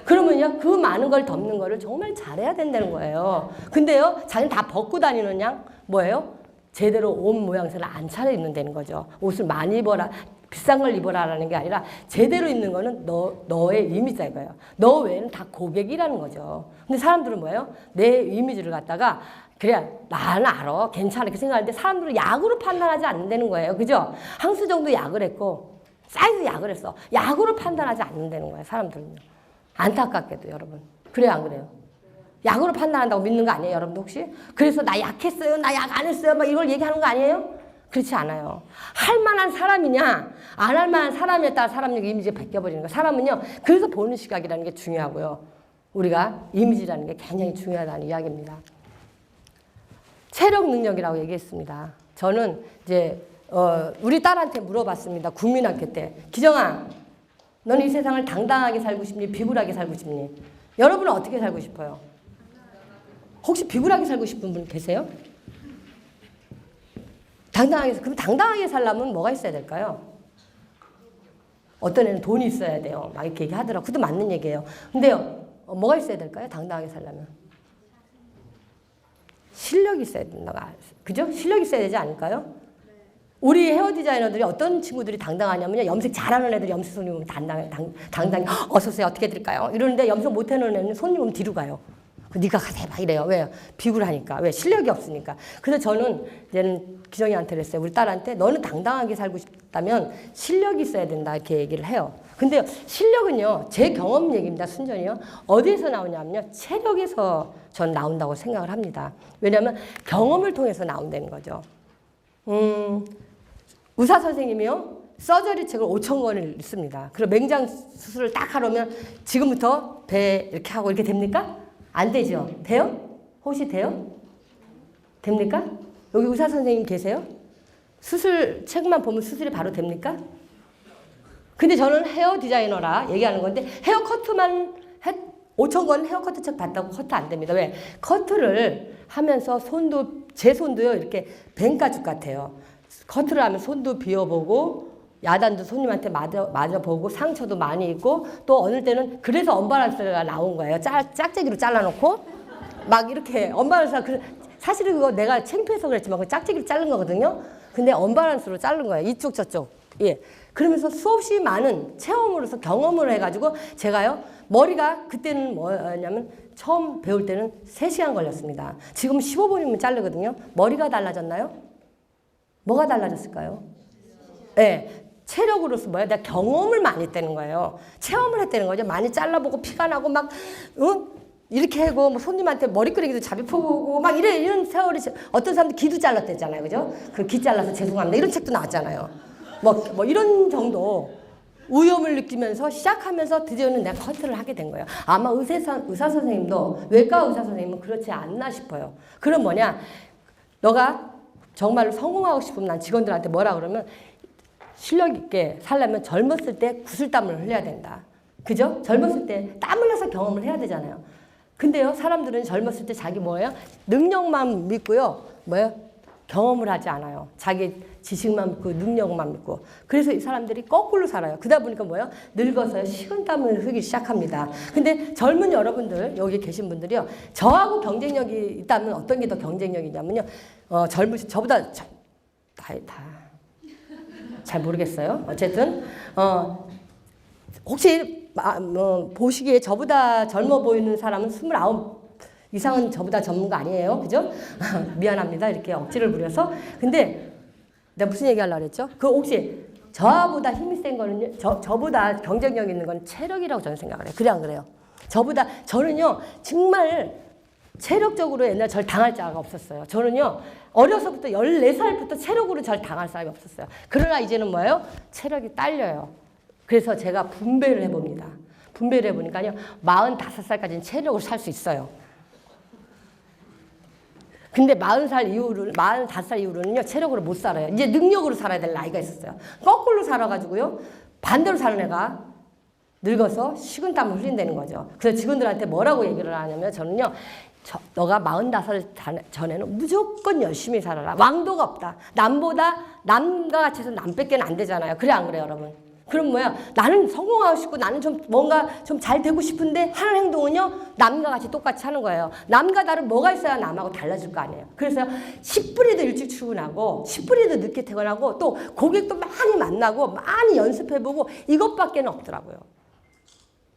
그러면요 그 많은 걸 덮는 거를 정말 잘해야 된다는 거예요. 근데요 자기는 다 벗고 다니는 양 뭐예요? 제대로 옷 모양새를 안 차려입는다는 거죠. 옷을 많이 입어라. 비싼 걸 입어라라는 게 아니라 제대로 입는 거는 너의 이미지다 이거예요. 너 외에는 다 고객이라는 거죠. 근데 사람들은 뭐예요? 내 이미지를 갖다가 그래 나는 알아 괜찮아 이렇게 생각하는데 사람들은 약으로 판단하지 않는다는 거예요. 그죠? 항수정도 약을 했고 사이즈 약을 했어. 약으로 판단하지 않는다는 거예요. 사람들은요. 안타깝게도 여러분. 그래요 안 그래요? 약으로 판단한다고 믿는 거 아니에요 여러분도 혹시? 그래서 나 약했어요 나 약 안 했어요 막 이걸 얘기하는 거 아니에요? 그렇지 않아요. 할 만한 사람이냐 안 할 만한 사람에 따라 사람 이미지가 바뀌어버리는 거예요. 사람은요 그래서 보는 시각이라는 게 중요하고요. 우리가 이미지라는 게 굉장히 중요하다는 이야기입니다. 체력 능력이라고 얘기했습니다. 저는 이제 우리 딸한테 물어봤습니다. 국민학교 때. 기정아 너는 이 세상을 당당하게 살고 싶니 비굴하게 살고 싶니? 여러분은 어떻게 살고 싶어요? 혹시 비굴하게 살고 싶은 분 계세요? 그럼 당당하게 살려면 뭐가 있어야 될까요? 어떤 애는 돈이 있어야 돼요. 막 이렇게 얘기하더라고요. 그것도 맞는 얘기예요. 근데요, 뭐가 있어야 될까요? 당당하게 살려면. 실력이 있어야 된다. 그죠? 실력이 있어야 되지 않을까요? 우리 헤어 디자이너들이 어떤 친구들이 당당하냐면요. 염색 잘하는 애들이 염색 손님 오면 당당히 어서 오세요. 어떻게 해드릴까요? 이러는데 염색 못해놓은 애는 손님 오면 뒤로 가요. 네가 가서 해봐 이래요. 왜요? 비굴하니까. 왜? 실력이 없으니까. 그래서 저는 이제는 기정이한테 그랬어요. 우리 딸한테 너는 당당하게 살고 싶다면 실력이 있어야 된다 이렇게 얘기를 해요. 근데 실력은요. 제 경험 얘기입니다. 순전히요. 어디에서 나오냐면요. 체력에서 전 나온다고 생각을 합니다. 왜냐하면 경험을 통해서 나온다는 거죠. 의사 선생님이요. 서저리 책을 5,000권을 읽습니다. 그리고 맹장 수술을 딱 하려면 지금부터 배 이렇게 하고 이렇게 됩니까? 안 되죠. 돼요? 혹시 돼요? 됩니까? 여기 의사 선생님 계세요? 수술 책만 보면 수술이 바로 됩니까? 근데 저는 헤어 디자이너라 얘기하는 건데 헤어 커트만 5,000권 헤어 커트 책 봤다고 커트 안 됩니다. 왜? 커트를 하면서 제 손도요 이렇게 뱅가죽 같아요. 커트를 하면 손도 비워보고 야단도 손님한테 맞아보고 상처도 많이 있고 또 어느 때는 그래서 언밸런스가 나온 거예요. 짝짝이로 잘라놓고 막 이렇게 언밸런스가 사실은 그거 내가 창피해서 그랬지만 그 짝짝이로 자른 거거든요. 근데 언밸런스로 자른 거예요. 이쪽 저쪽. 예. 그러면서 수없이 많은 체험으로서 경험을 해가지고 제가요 머리가 그때는 뭐냐면 처음 배울 때는 3시간 걸렸습니다. 지금 15분이면 자르거든요. 머리가 달라졌나요? 뭐가 달라졌을까요? 네. 체력으로서 뭐야? 내가 경험을 많이 했다는 거예요. 체험을 했다는 거죠. 많이 잘라보고 피가 나고 막 이렇게 하고 뭐 손님한테 머리끄레기도 잡이 푸고 막 이런 세월이 어떤 사람들 귀도 잘랐댔잖아요. 그죠? 그 귀 잘라서 죄송합니다. 이런 책도 나왔잖아요. 뭐 이런 정도 위험을 느끼면서 시작하면서 드디어는 내가 커트를 하게 된 거예요. 아마 의사 선생님도 외과 의사 선생님은 그렇지 않나 싶어요. 그럼 뭐냐? 너가 정말로 성공하고 싶으면 난 직원들한테 뭐라 그러면 실력 있게 살려면 젊었을 때 구슬땀을 흘려야 된다. 그죠? 젊었을 때 땀 흘려서 경험을 해야 되잖아요. 근데요, 사람들은 젊었을 때 자기 뭐예요? 능력만 믿고요. 뭐예요? 경험을 하지 않아요. 자기 지식만 믿고 능력만 믿고. 그래서 이 사람들이 거꾸로 살아요. 그러다 보니까 뭐예요? 늙어서 식은땀을 흘리기 시작합니다. 근데 젊은 여러분들, 여기 계신 분들이요. 저하고 경쟁력이 있다면 어떤 게 더 경쟁력이냐면요. 저보다 잘 모르겠어요. 어쨌든 혹시 보시기에 저보다 젊어 보이는 사람은 29 이상은 저보다 전문가 아니에요. 그죠? 미안합니다. 이렇게 억지를 부려서. 근데 내가 무슨 얘기 하려고 그랬죠? 그 혹시 저보다 힘이 센 거는요. 저보다 경쟁력 있는 건 체력이라고 저는 생각을 해요. 그래 안 그래요? 저는요, 정말 체력적으로 옛날 절 당할 자가 없었어요. 저는요, 어려서부터 14살부터 체력으로 절 당할 사람이 없었어요. 그러나 이제는 뭐예요? 체력이 딸려요. 그래서 제가 분배를 해봅니다. 분배를 해보니까요, 45살까지는 체력으로 살 수 있어요. 근데 45살 이후로는요, 체력으로 못 살아요. 이제 능력으로 살아야 될 나이가 있었어요. 거꾸로 살아가지고요, 반대로 사는 애가 늙어서 식은땀을 흘린다는 거죠. 그래서 직원들한테 뭐라고 얘기를 하냐면, 저는요, 너가 45살 전에는 무조건 열심히 살아라. 왕도가 없다. 남과 같이 해서 남밖에 안 되잖아요. 그래, 안 그래요, 여러분? 그럼 뭐야? 나는 성공하고 싶고 나는 좀 뭔가 좀 잘 되고 싶은데 하는 행동은요, 남과 같이 똑같이 하는 거예요. 남과 다른 뭐가 있어야 남하고 달라질 거 아니에요. 그래서 10분이도 일찍 출근하고 10분이도 늦게 퇴근하고 또 고객도 많이 만나고 많이 연습해보고 이것밖에 없더라고요.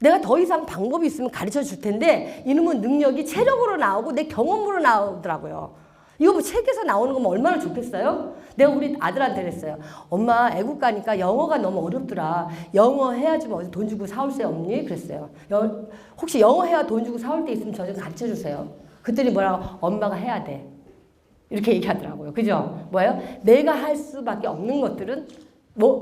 내가 더 이상 방법이 있으면 가르쳐 줄 텐데 이놈은 능력이 체력으로 나오고 내 경험으로 나오더라고요. 이거 뭐 책에서 나오는 거면 얼마나 좋겠어요? 내가 우리 아들한테 그랬어요. 엄마 애국 가니까 영어가 너무 어렵더라. 영어 해야지 뭐 어디 돈 주고 사올 새 없니? 그랬어요. 혹시 영어 해야 돈 주고 사올 때 있으면 저 좀 가르쳐 주세요. 그랬더니 뭐라고? 엄마가 해야 돼. 이렇게 얘기하더라고요. 그죠? 뭐예요? 내가 할 수밖에 없는 것들은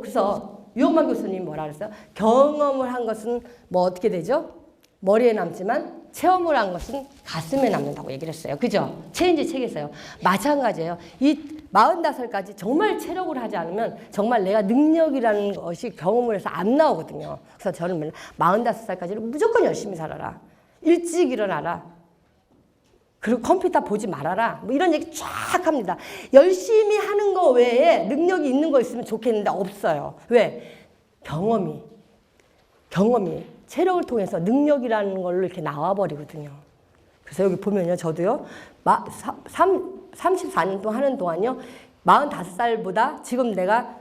그래서 유영만 교수님 뭐라 그랬어요? 경험을 한 것은 뭐 어떻게 되죠? 머리에 남지만 체험을 한 것은 가슴에 남는다고 얘기를 했어요. 그죠? 체인지 책에서요. 마찬가지예요. 이 45살까지 정말 체력을 하지 않으면 정말 내가 능력이라는 것이 경험을 해서 안 나오거든요. 그래서 저는 맨날 45살까지는 무조건 열심히 살아라. 일찍 일어나라. 그리고 컴퓨터 보지 말아라. 뭐 이런 얘기 쫙 합니다. 열심히 하는 거 외에 능력이 있는 거 있으면 좋겠는데 없어요. 왜? 경험이 체력을 통해서 능력이라는 걸로 이렇게 나와버리거든요. 그래서 여기 보면요, 저도요, 34년 동안 하는 동안요, 45살보다 지금 내가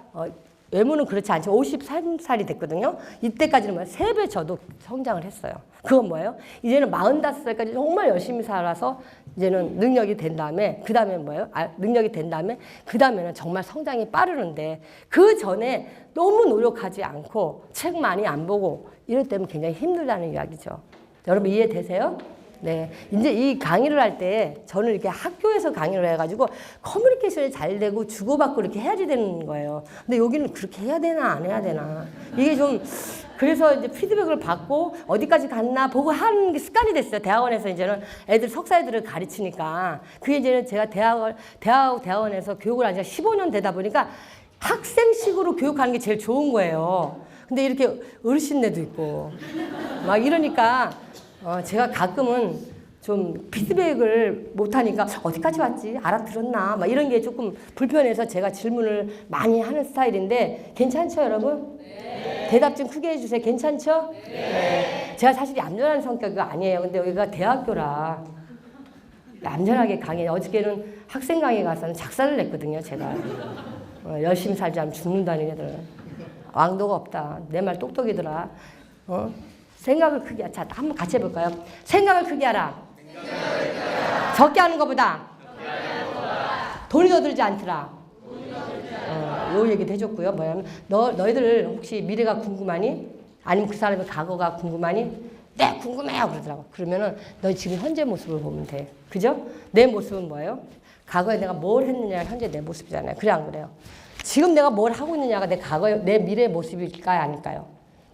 외모는 그렇지 않지만 53살이 됐거든요. 이때까지는 3배 저도 성장을 했어요. 그건 뭐예요? 이제는 45살까지 정말 열심히 살아서 이제는 능력이 된 다음에, 그 다음에 뭐예요? 능력이 된 다음에, 그 다음에는 정말 성장이 빠르는데, 그 전에 너무 노력하지 않고 책 많이 안 보고 이럴 때면 굉장히 힘들다는 이야기죠. 여러분 이해되세요? 네. 이제 이 강의를 할 때 저는 이렇게 학교에서 강의를 해가지고 커뮤니케이션이 잘 되고 주고받고 이렇게 해야지 되는 거예요. 근데 여기는 그렇게 해야 되나 안 해야 되나. 이게 좀, 그래서 이제 피드백을 받고 어디까지 갔나 보고 하는 게 습관이 됐어요. 대학원에서 이제는 애들 석사 애들을 가르치니까. 그게 이제는 제가 대학원에서 교육을 한 지 15년 되다 보니까 학생식으로 교육하는 게 제일 좋은 거예요. 근데 이렇게 어르신네도 있고 막 이러니까 제가 가끔은 좀 피드백을 못하니까 어디까지 왔지? 알아들었나? 막 이런 게 조금 불편해서 제가 질문을 많이 하는 스타일인데 괜찮죠, 여러분? 네. 대답 좀 크게 해주세요. 괜찮죠? 네. 제가 사실 얌전한 성격이 아니에요. 근데 여기가 대학교라 얌전하게 강의해요. 어저께는 학생 강의 가서는 작사를 냈거든요, 제가. 열심히 살지 않으면 죽는다는 애들. 왕도가 없다. 내 말 똑똑이더라. 생각을 크게 하라. 자, 한번 같이 해볼까요? 생각을 크게 하라. 적게 하는 것보다 돈이 더 들지 않더라. 요 얘기도 해줬고요. 뭐냐면 너희들 혹시 미래가 궁금하니? 아니면 그 사람의 과거가 궁금하니? 네, 궁금해요. 그러더라고. 그러면은 너희 지금 현재 모습을 보면 돼. 그죠? 내 모습은 뭐예요? 과거에 내가 뭘 했느냐가 현재 내 모습이잖아요. 그래 안 그래요? 지금 내가 뭘 하고 있느냐가 내 과거의 내 미래의 모습일까요? 아닐까요?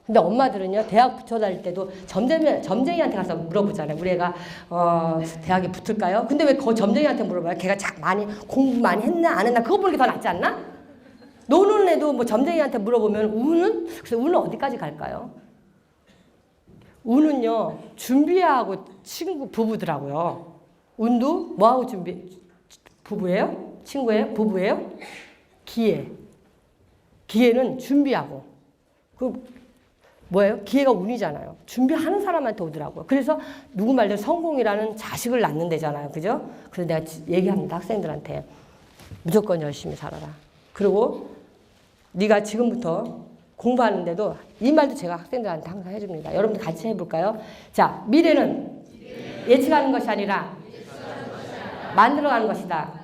근데 엄마들은요, 대학 붙어 다닐 때도 점쟁이한테 가서 물어보잖아요. 우리 애가 대학에 붙을까요? 근데 왜 그 점쟁이한테 물어봐요? 걔가 많이 공부 많이 했나 안 했나? 그거 보는 게 더 낫지 않나? 노는 애도 뭐 점쟁이한테 물어보면 우는? 그래서 우는 어디까지 갈까요? 우는요, 준비하고 부부더라고요. 운도 뭐하고 부부예요? 친구예요? 부부예요? 기회는 준비하고. 뭐예요? 기회가 운이잖아요. 준비하는 사람한테 오더라고요. 그래서 누구 말대로 성공이라는 자식을 낳는 데잖아요. 그죠? 그래서 내가 얘기합니다. 학생들한테. 무조건 열심히 살아라. 그리고 네가 지금부터 공부하는데도 이 말도 제가 학생들한테 항상 해줍니다. 여러분들 같이 해볼까요? 자, 미래는 예측하는 것이 아니라 만들어가는 것이다.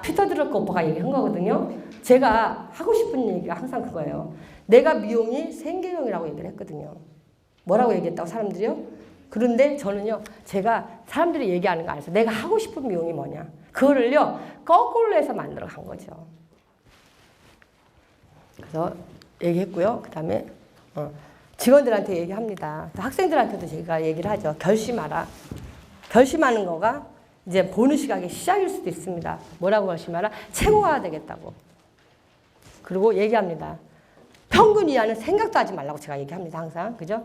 피터 드러커 오빠가 얘기한 거거든요. 제가 하고 싶은 얘기가 항상 그거예요. 내가 미용이 생계형이라고 얘기를 했거든요. 뭐라고 얘기했다고 사람들이요? 그런데 저는요, 제가 사람들이 얘기하는 거 안에서 내가 하고 싶은 미용이 뭐냐. 그거를요, 거꾸로 해서 만들어 간 거죠. 그래서 얘기했고요. 그 다음에 직원들한테 얘기합니다. 또 학생들한테도 제가 얘기를 하죠. 결심하라. 결심하는 거가 이제 보는 시각의 시작일 수도 있습니다. 뭐라고 결심하라? 최고가 되겠다고. 그리고 얘기합니다. 평균 이하는 생각도 하지 말라고 제가 얘기합니다. 항상. 그죠?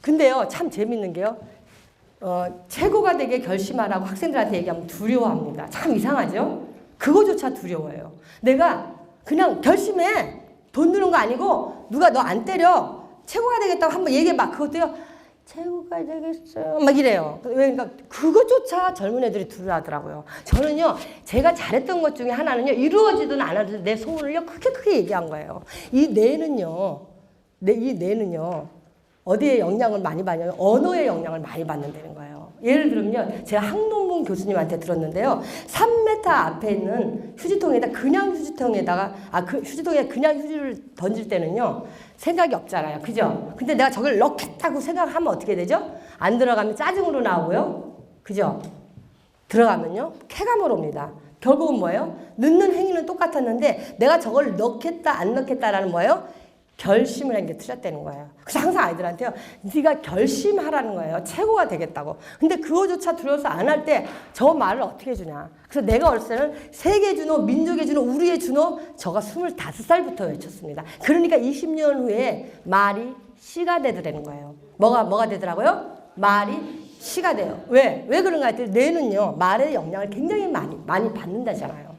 근데요, 참 재밌는 게요. 최고가 되게 결심하라고 학생들한테 얘기하면 두려워합니다. 참 이상하죠? 그거조차 두려워해요. 내가 그냥 결심해. 돈 드는 거 아니고 누가 너 안 때려. 최고가 되겠다고 한번 얘기해봐. 그것도요. 최고가 되겠어요. 막 이래요. 그러니까 그것조차 젊은 애들이 두려워하더라고요. 저는요. 제가 잘했던 것 중에 하나는요. 이루어지든 안 하든 내 소원을요. 크게 얘기한 거예요. 이 뇌는요. 이 뇌는요. 어디에 영향을 많이 받냐면 언어에 영향을 많이 받는다는 거예요. 예를 들면요. 제가 항농문 교수님한테 들었는데요. 3m 앞에 있는 휴지통에다 그냥 휴지통에다가 그 휴지통에 그냥 휴지를 던질 때는요. 생각이 없잖아요. 그죠? 근데 내가 저걸 넣겠다고 생각하면 어떻게 되죠? 안 들어가면 짜증으로 나오고요. 그죠? 들어가면요. 쾌감으로 옵니다. 결국은 뭐예요? 넣는 행위는 똑같았는데 내가 저걸 넣겠다 안 넣겠다라는 뭐예요? 결심을 한 게 틀렸다는 거예요. 그래서 항상 아이들한테요. 네가 결심하라는 거예요. 최고가 되겠다고. 근데 그거조차 두려워서 안 할 때 저 말을 어떻게 해주냐. 그래서 내가 어렸을 때는 세계 준호, 민족의 준호, 우리의 준호 저가 25살부터 외쳤습니다. 그러니까 20년 후에 말이 씨가 되더라는 거예요. 뭐가 되더라고요? 말이 씨가 돼요. 왜 그런가 했더니 뇌는요. 말의 영향을 굉장히 많이 받는다잖아요.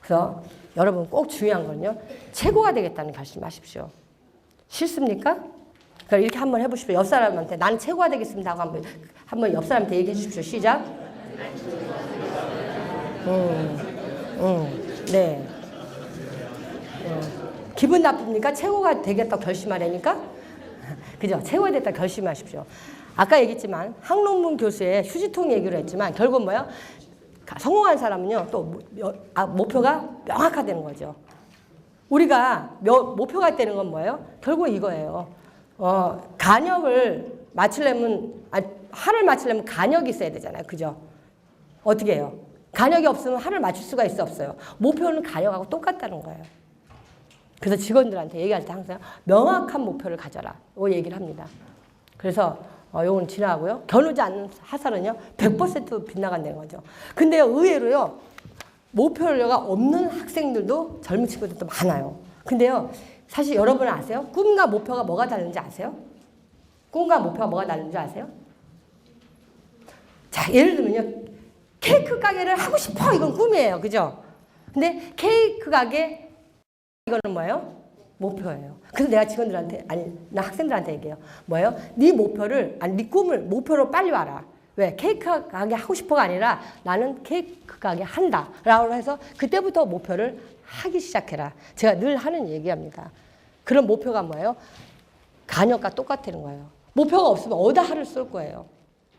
그래서 여러분 꼭 중요한 건요. 최고가 되겠다는 결심하십시오. 싫습니까? 그러니까 이렇게 한번 해보십시오. 옆 사람한테 나는 최고가 되겠습니다 하고 한번 옆 사람한테 얘기해 주십시오. 시작. 네. 기분 나쁩니까? 최고가 되겠다고 결심하려니까? 그죠? 최고가 되겠다고 결심하십시오. 아까 얘기했지만 학농문 교수의 휴지통 얘기를 했지만 결국은 뭐예요? 성공한 사람은요, 또 목표가 명확하다는 거죠. 우리가 목표가 있다는 건 뭐예요? 결국 이거예요. 간역을 맞추려면, 한을 맞추려면 간역이 있어야 되잖아요. 그죠? 어떻게 해요? 간역이 없으면 한을 맞출 수가 없어요. 목표는 간역하고 똑같다는 거예요. 그래서 직원들한테 얘기할 때 항상 명확한 목표를 가져라. 이 얘기를 합니다. 그래서 요건 지나가고요. 겨누지 않는 화살은요, 100% 빗나간다는 거죠. 근데요, 의외로요, 목표가 없는 학생들도 젊은 친구들도 많아요. 근데요, 사실 여러분 아세요? 꿈과 목표가 뭐가 다른지 아세요? 꿈과 목표가 뭐가 다른지 아세요? 자, 예를 들면요, 케이크 가게를 하고 싶어. 이건 꿈이에요. 그죠? 근데 케이크 가게, 이거는 뭐예요? 목표예요. 그래서 내가 직원들한테, 나 학생들한테 얘기해요. 뭐예요? 네 목표를, 네 꿈을, 목표로 빨리 와라. 왜? 케이크 가게 하고 싶어가 아니라 나는 케이크 가게 한다. 라고 해서 그때부터 목표를 하기 시작해라. 제가 늘 하는 얘기합니다. 그런 목표가 뭐예요? 간역과 똑같다는 거예요. 목표가 없으면 어디다 하를 쏠 거예요.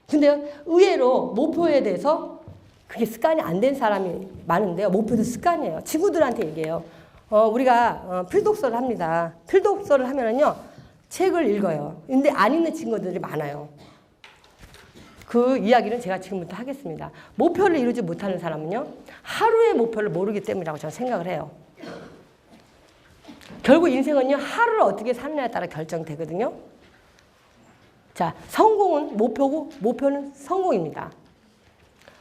근데 의외로 목표에 대해서 그게 습관이 안 된 사람이 많은데요. 목표도 습관이에요. 친구들한테 얘기해요. 우리가 필독서를 합니다. 필독서를 하면은요, 책을 읽어요. 근데 안 읽는 친구들이 많아요. 그 이야기는 제가 지금부터 하겠습니다. 목표를 이루지 못하는 사람은요, 하루의 목표를 모르기 때문이라고 저는 생각을 해요. 결국 인생은요, 하루를 어떻게 사느냐에 따라 결정되거든요. 자, 성공은 목표고, 목표는 성공입니다.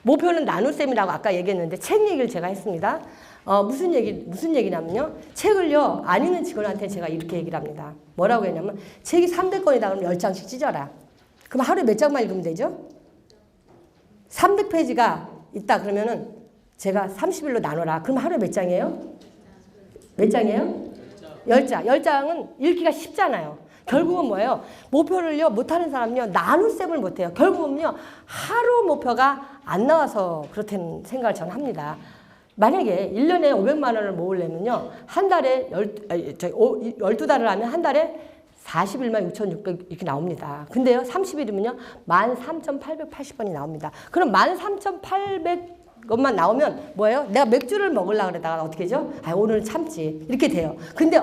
목표는 나눗셈이라고 아까 얘기했는데 책 얘기를 제가 했습니다. 무슨 얘기냐면요. 책을요, 안 읽는 직원한테 제가 이렇게 얘기를 합니다. 뭐라고 했냐면, 책이 300권이다 그러면 10장씩 찢어라. 그럼 하루에 몇 장만 읽으면 되죠? 300페이지가 있다 그러면은 제가 30일로 나눠라. 그럼 하루에 몇 장이에요? 몇 장이에요? 10장. 10장은 읽기가 쉽잖아요. 결국은 뭐예요? 목표를요, 못하는 사람은요, 나눗셈을 못해요. 결국은요, 하루 목표가 안 나와서 그렇다는 생각을 저는 합니다. 만약에 1년에 500만 원을 모으려면요, 한 달에 12달을 하면 한 달에 41만 6,600 이렇게 나옵니다. 근데요, 30일이면요, 13,880원이 나옵니다. 그럼 13,800원만 나오면 뭐예요? 내가 맥주를 먹으려고 그러다가 어떻게 하죠? 오늘은 참지. 이렇게 돼요. 근데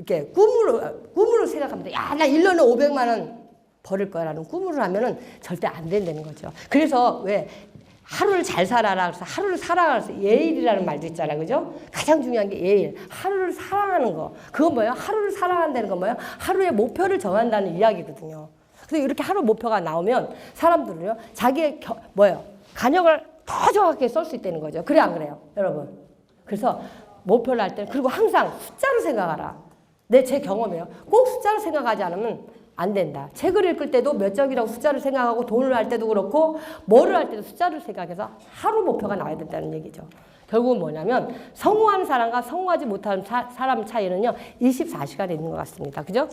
이렇게 꿈으로 생각합니다. 야, 나 1년에 500만 원 벌을 거라는 꿈으로 하면은 절대 안 된다는 거죠. 그래서 왜 하루를 잘 살아라. 그래서 하루를 살아라. 그래서 예일이라는 말도 있잖아요. 그죠? 가장 중요한 게 예일. 하루를 사랑하는 거. 그건 뭐예요? 하루를 사랑한다는 건 뭐예요? 하루의 목표를 정한다는 이야기거든요. 그래서 이렇게 하루 목표가 나오면 사람들은요, 자기의 간역을 더 정확하게 쓸 수 있다는 거죠. 그래, 안 그래요? 여러분. 그래서 목표를 할 때는, 그리고 항상 숫자로 생각하라. 제 경험이에요. 꼭 숫자로 생각하지 않으면 안 된다. 책을 읽을 때도 몇 점이라고 숫자를 생각하고, 돈을 할 때도 그렇고, 뭐를 할 때도 숫자를 생각해서 하루 목표가 나와야 된다는 얘기죠. 결국은 뭐냐면 성공하는 사람과 성공하지 못하는 사람 차이는요, 24시간에 있는 것 같습니다. 그죠?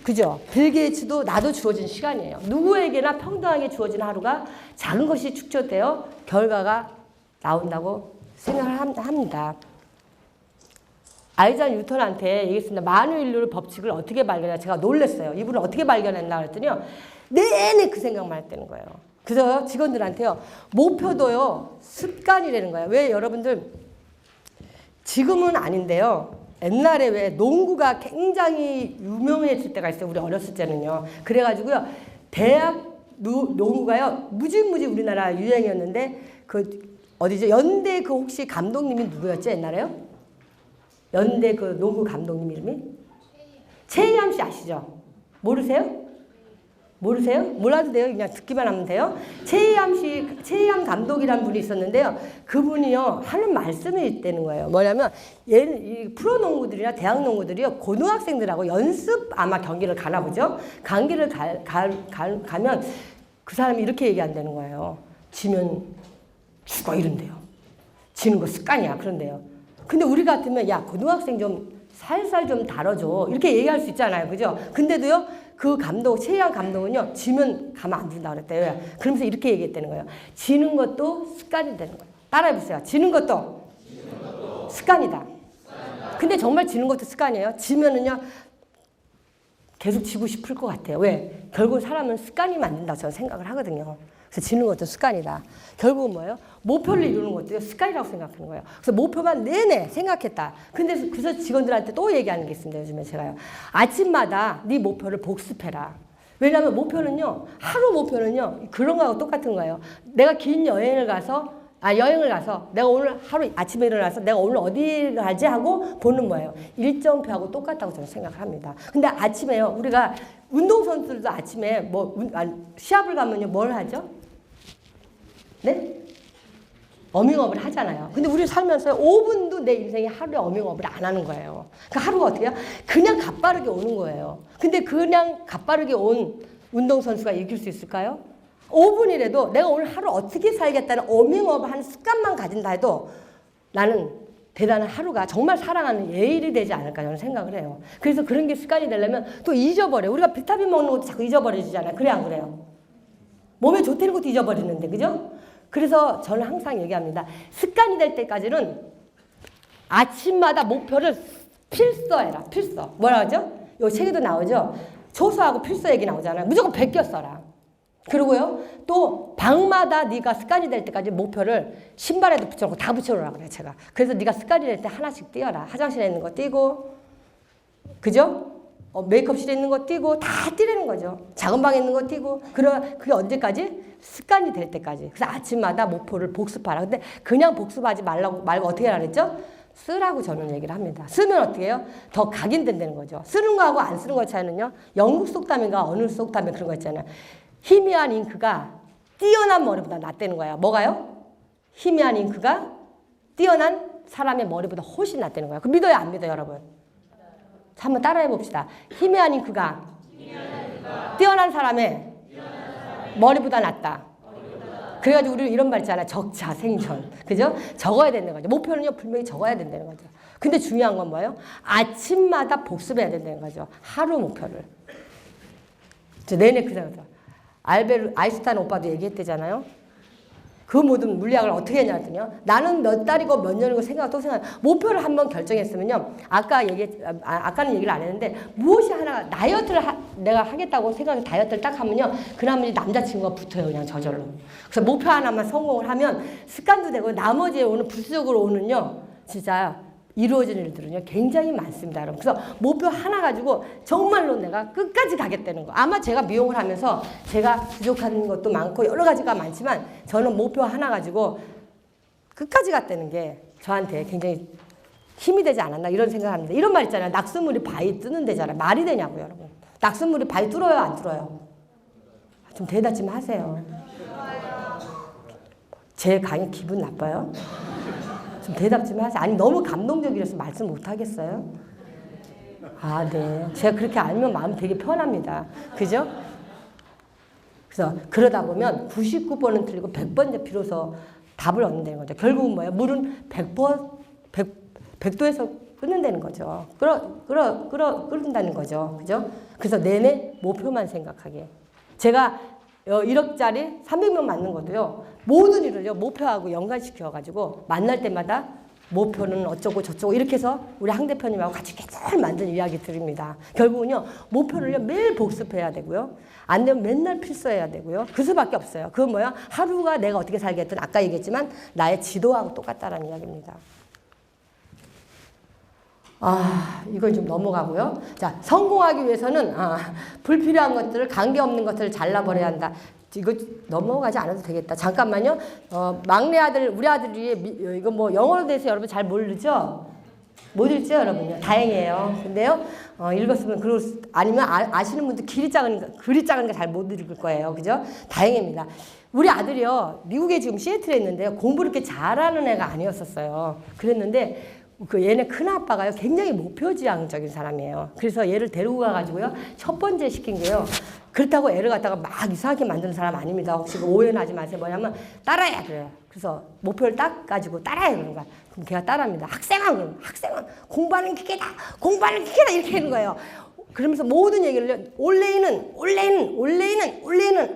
그죠? 빌 게이츠도 나도 주어진 시간이에요. 누구에게나 평등하게 주어진 하루가 작은 것이 축적되어 결과가 나온다고 생각을 합니다. 아이작 뉴턴한테 얘기했습니다. 만유인류 법칙을 어떻게 발견했나. 제가 놀랐어요. 이분은 어떻게 발견했나 그랬더니요, 내내 그 생각만 했다는 거예요. 그래서 직원들한테요, 목표도요, 습관이라는 거예요. 왜 여러분들, 지금은 아닌데요, 옛날에 왜 농구가 굉장히 유명해질 때가 있어요. 우리 어렸을 때는요. 그래가지고요, 대학 농구가요, 무지무지 우리나라 유행이었는데, 어디죠? 연대 혹시 감독님이 누구였죠, 옛날에요? 연대 농구 감독님 이름이? 최희암 씨 아시죠? 모르세요? 모르세요? 몰라도 돼요. 그냥 듣기만 하면 돼요. 최희암 감독이라는 분이 있었는데요. 그분이요, 하는 말씀이 있다는 거예요. 뭐냐면, 이 프로농구들이나 대학농구들이요, 고등학생들하고 연습 아마 경기를 가나 보죠? 경기를 가면 그 사람이 이렇게 얘기한다는 거예요. 지면 죽어 이런대요. 지는 거 습관이야. 그런데요. 근데 우리 같으면, 야, 고등학생 좀 살살 좀 다뤄줘. 이렇게 얘기할 수 있잖아요. 그죠? 근데도요, 최희암 감독은요, 지면 가만 안 둔다 그랬대요. 그러면서 이렇게 얘기했다는 거예요. 지는 것도 습관이 되는 거예요. 따라해보세요. 지는 것도 습관이다. 근데 정말 지는 것도 습관이에요. 지면은요, 계속 지고 싶을 것 같아요. 왜? 결국 사람은 습관이 만든다고 저는 생각을 하거든요. 그래서 지는 것도 습관이다. 결국은 뭐예요? 목표를 이루는 것도 습관이라고 생각하는 거예요. 그래서 목표만 내내 생각했다. 근데 그래서 직원들한테 또 얘기하는 게 있습니다. 요즘에 제가요. 아침마다 네 목표를 복습해라. 왜냐하면 목표는요, 하루 목표는요, 그런 거하고 똑같은 거예요. 내가 긴 여행을 가서 내가 오늘 하루 아침에 일어나서 내가 오늘 어디 가지 하고 보는 거예요. 일정표하고 똑같다고 저는 생각을 합니다. 근데 아침에요, 우리가 운동선수들도 아침에 시합을 가면요, 뭘 하죠? 네? 어밍업을 하잖아요. 근데 우리 살면서 5분도 내 인생에 하루에 어밍업을 안 하는 거예요. 그 하루가 어떻게 해요? 그냥 가빠르게 오는 거예요. 근데 그냥 가빠르게 온 운동선수가 이길 수 있을까요? 5분이라도 내가 오늘 하루 어떻게 살겠다는 어밍업 하는 습관만 가진다 해도 나는 대단한 하루가 정말 사랑하는 예일이 되지 않을까 저는 생각을 해요. 그래서 그런 게 습관이 되려면 또 잊어버려요. 우리가 비타민 먹는 것도 자꾸 잊어버려지잖아요. 그래 안 그래요? 몸에 좋다는 것도 잊어버리는데, 그죠? 그래서 저는 항상 얘기합니다. 습관이 될 때까지는 아침마다 목표를 필서해라. 필서. 뭐라 하죠? 요 책에도 나오죠? 초서하고 필서 얘기 나오잖아요. 무조건 베껴 써라. 그리고요, 또 방마다 네가 습관이 될 때까지 목표를 신발에도 붙여놓고 다 붙여놓으라 그래요, 제가. 그래서 네가 습관이 될 때 하나씩 띄어라. 화장실에 있는 거 띄고, 그죠? 메이크업실에 있는 거 띄고 다 띄라는 거죠. 작은 방에 있는 거 띄고. 그게 언제까지? 습관이 될 때까지. 그래서 아침마다 목표를 복습하라. 근데 그냥 복습하지 말고 어떻게 하라 그랬죠? 쓰라고 저는 얘기를 합니다. 쓰면 어떻게 해요? 더 각인된다는 거죠. 쓰는 거하고 안 쓰는 거 차이는요, 영국 속담인가 어느 속담에 그런 거 있잖아요. 희미한 잉크가 뛰어난 머리보다 낫다는 거예요. 뭐가요? 희미한 잉크가 뛰어난 사람의 머리보다 훨씬 낫다는 거예요. 그 믿어요, 안 믿어요, 여러분? 자, 한번 따라해 봅시다. 희미한 잉크가 뛰어난 사람의 머리보다 낫다. 그래가지고 우리 이런 말 있잖아요. 적자생존. 그죠? 적어야 된다는 거죠. 목표는요, 분명히 적어야 된다는 거죠. 근데 중요한 건 뭐예요? 아침마다 복습해야 된다는 거죠. 하루 목표를. 내내 그 생각이죠. 아인슈타인 오빠도 얘기했대잖아요. 그 모든 물리학을 어떻게 했냐 했더니요, 나는 몇 달이고 몇 년이고 목표를 한번 결정했으면요, 아까는 얘기를 안 했는데, 무엇이 하나 다이어트를 내가 하겠다고 생각해서 다이어트를 딱 하면요, 그 다음에 남자친구가 붙어요, 그냥 저절로. 그래서 목표 하나만 성공을 하면 습관도 되고, 나머지에 오는 부수적으로 오는요, 진짜 이루어지는 일들은요 굉장히 많습니다, 여러분. 그래서 목표 하나 가지고 정말로 내가 끝까지 가겠다는 거. 아마 제가 미용을 하면서 제가 부족한 것도 많고 여러 가지가 많지만 저는 목표 하나 가지고 끝까지 갔다는 게 저한테 굉장히 힘이 되지 않았나 이런 생각을 합니다. 이런 말 있잖아요. 낙수물이 바위 뜨는 데잖아요. 말이 되냐고요, 여러분. 낙수물이 바위 뚫어요, 안 뚫어요? 좀 대답 좀 하세요. 제 강의 기분 나빠요? 좀 대답 좀 하세요. 아니 너무 감동적이라서 말씀 못 하겠어요? 아, 네. 제가 그렇게 알면 마음 되게 편합니다. 그죠? 그래서 그러다 보면 99번은 틀리고 100번 비로소 답을 얻는다는 거죠. 결국은 뭐예요? 물은 100도에서 끓는다는 거죠. 끓는다는 거죠. 그죠? 그래서 내내 목표만 생각하게. 제가 1억짜리 300명 맞는 것도요. 모든 일을요. 목표하고 연관시켜가지고 만날 때마다 목표는 어쩌고 저쩌고 이렇게 해서 우리 항 대표님하고 같이 계속 만든 이야기 드립니다. 결국은요. 목표를요. 매일 복습해야 되고요. 안 되면 맨날 필수해야 되고요. 그 수밖에 없어요. 그건 뭐야? 하루가 내가 어떻게 살겠든 아까 얘기했지만 나의 지도하고 똑같다라는 이야기입니다. 아, 이건 좀 넘어가고요. 자, 성공하기 위해서는 불필요한 것들을 관계없는 것들을 잘라버려야 한다. 이거 넘어가지 않아도 되겠다. 잠깐만요. 막내 아들, 우리 아들이 이거 뭐 영어로 돼서 여러분 잘 모르죠? 못 읽죠, 여러분요? 다행이에요. 근데요, 읽었으면 아니면 아시는 분들 글이 작으니까 잘 못 읽을 거예요. 그죠? 다행입니다. 우리 아들이요, 미국에 지금 시애틀에 있는데요, 공부를 이렇게 잘하는 애가 아니었었어요. 그랬는데 얘네 큰아빠가요 굉장히 목표지향적인 사람이에요. 그래서 얘를 데리고 가가지고요 첫 번째 시킨 게요. 그렇다고 애를 갖다가 막 이상하게 만드는 사람 아닙니다. 혹시 오해는 하지 마세요. 뭐냐면 따라야 그래요. 그래서 목표를 딱 가지고 따라야 그러는 거야. 그럼 걔가 따라합니다. 학생은 공부하는 기계다. 공부하는 기계다 이렇게 하는 거예요. 그러면서 모든 얘기를 올레이는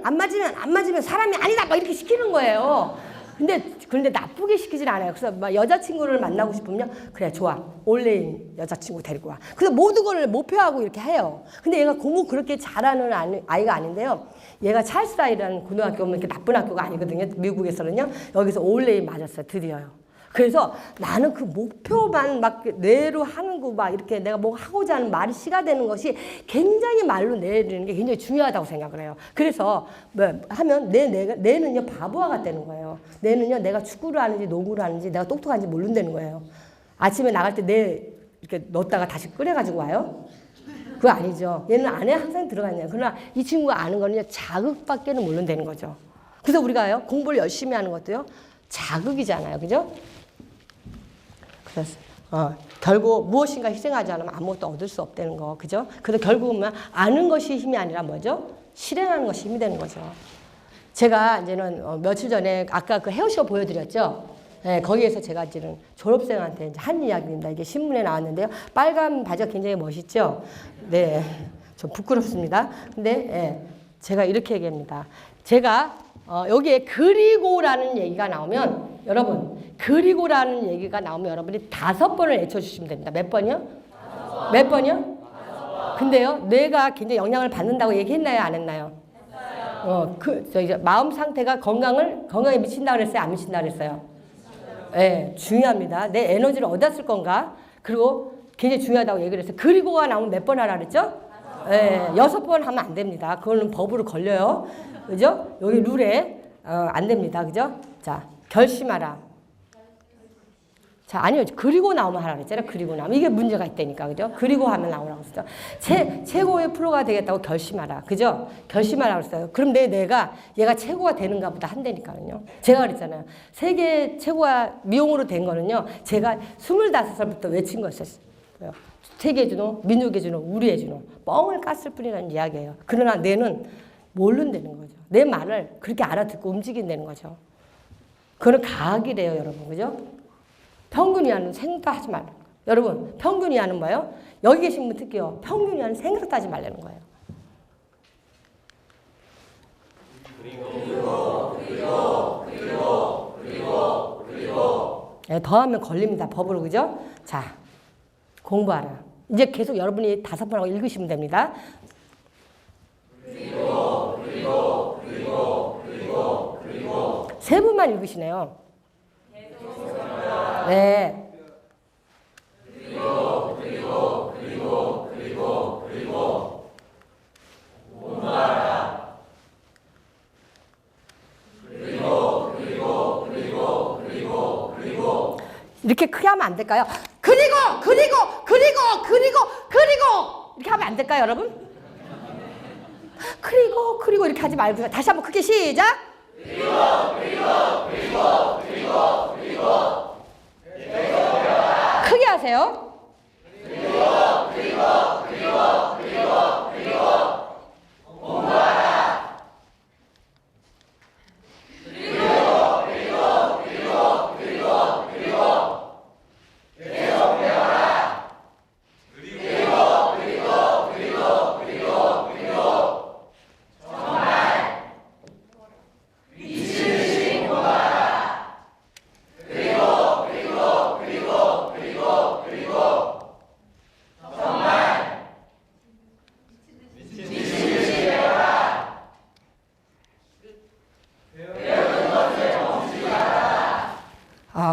안 맞으면 사람이 아니다 막 이렇게 시키는 거예요. 그런데 나쁘게 시키진 않아요. 그래서 막 여자친구를 만나고 싶으면 그래 좋아 올레인 여자친구 데리고 와. 그래서 모든 걸 목표하고 이렇게 해요. 근데 얘가 공부 그렇게 잘하는 아이가 아닌데요. 얘가 찰스라이라는 고등학교 오면 이렇게 나쁜 학교가 아니거든요. 미국에서는요. 여기서 올레인 맞았어요. 드디어요. 그래서 나는 그 목표만 막 뇌로 하는 거 막 이렇게 내가 뭐 하고자 하는 말이 씨가 되는 것이 굉장히 말로 내리는 게 굉장히 중요하다고 생각을 해요. 그래서 뭐 하면 뇌는요 바보와 같다는 거예요. 뇌는요 내가 축구를 하는지 농구를 하는지 내가 똑똑한지 모른다는 거예요. 아침에 나갈 때 뇌 이렇게 넣었다가 다시 끓여가지고 와요. 그거 아니죠. 얘는 안에 항상 들어가 있네요. 그러나 이 친구가 아는 거는요 자극밖에는 모른다는 거죠. 그래서 우리가요 공부를 열심히 하는 것도요 자극이잖아요. 그죠? 그래서 결국 무엇인가 희생하지 않으면 아무것도 얻을 수 없다는 거. 그죠? 그래서 결국은 아는 것이 힘이 아니라 뭐죠? 실행하는 것이 힘이 되는 거죠. 제가 이제는 며칠 전에 아까 그 헤어쇼 보여드렸죠? 네, 거기에서 제가 이제는 졸업생한테 이제 한 이야기입니다. 이게 신문에 나왔는데요. 빨간 바지가 굉장히 멋있죠? 네. 좀 부끄럽습니다. 근데 네, 제가 이렇게 얘기합니다. 제가 여기에 그리고라는 얘기가 나오면 여러분 그리고라는 얘기가 나오면 여러분이 5번을 외쳐주시면 됩니다. 몇 번이요? 몇 번이요? 근데요 뇌가 굉장히 영향을 받는다고 얘기했나요? 안 했나요? 마음 상태가 건강에 미친다고 그랬어요? 안 미친다고 그랬어요? 네, 중요합니다. 내 에너지를 어디다 쓸 건가? 그리고 굉장히 중요하다고 얘기를 했어요. 그리고가 나오면 몇 번 하라 그랬죠? 네, 6번 하면 안 됩니다. 그거는 법으로 걸려요. 그죠? 여기 룰에 안 됩니다. 그죠? 자, 결심하라. 자, 아니요. 그리고 나오면 하라 그랬잖아요. 그리고 나오면. 이게 문제가 있다니까. 그죠? 그리고 하면 나오라고 했어요. 최고의 프로가 되겠다고 결심하라. 그죠? 결심하라고 했어요. 그럼 얘가 최고가 되는가 보다 한다니까요. 제가 그랬잖아요. 세계 최고가 미용으로 된 거는요. 제가 25살부터 외친 거였어요. 세계 준호, 민족의 준호, 우리의 준호. 뻥을 깠을 뿐이라는 이야기예요. 그러나 뇌는 모른다는 거죠. 내 말을 그렇게 알아듣고 움직인다는 거죠. 그거는 과학이래요, 여러분. 그죠? 평균 이하는 생각도 하지 말라는 거예요. 여러분, 평균 이하는 뭐예요? 여기 계신 분 특히요. 평균 이하는 생각도 하지 말라는 거예요. 그리고. 네, 더하면 걸립니다. 법으로. 그죠? 자, 공부하라. 이제 계속 여러분이 5번 하고 읽으시면 됩니다. 그리고. 3분만 읽으시네요. 네. 이렇게 크게 하면 안 될까요? 그리고 이렇게 하면 안 될까요, 여러분? 그리고 이렇게 하지 말고 다시 한번 크게 시작. 그리고 크게 하세요.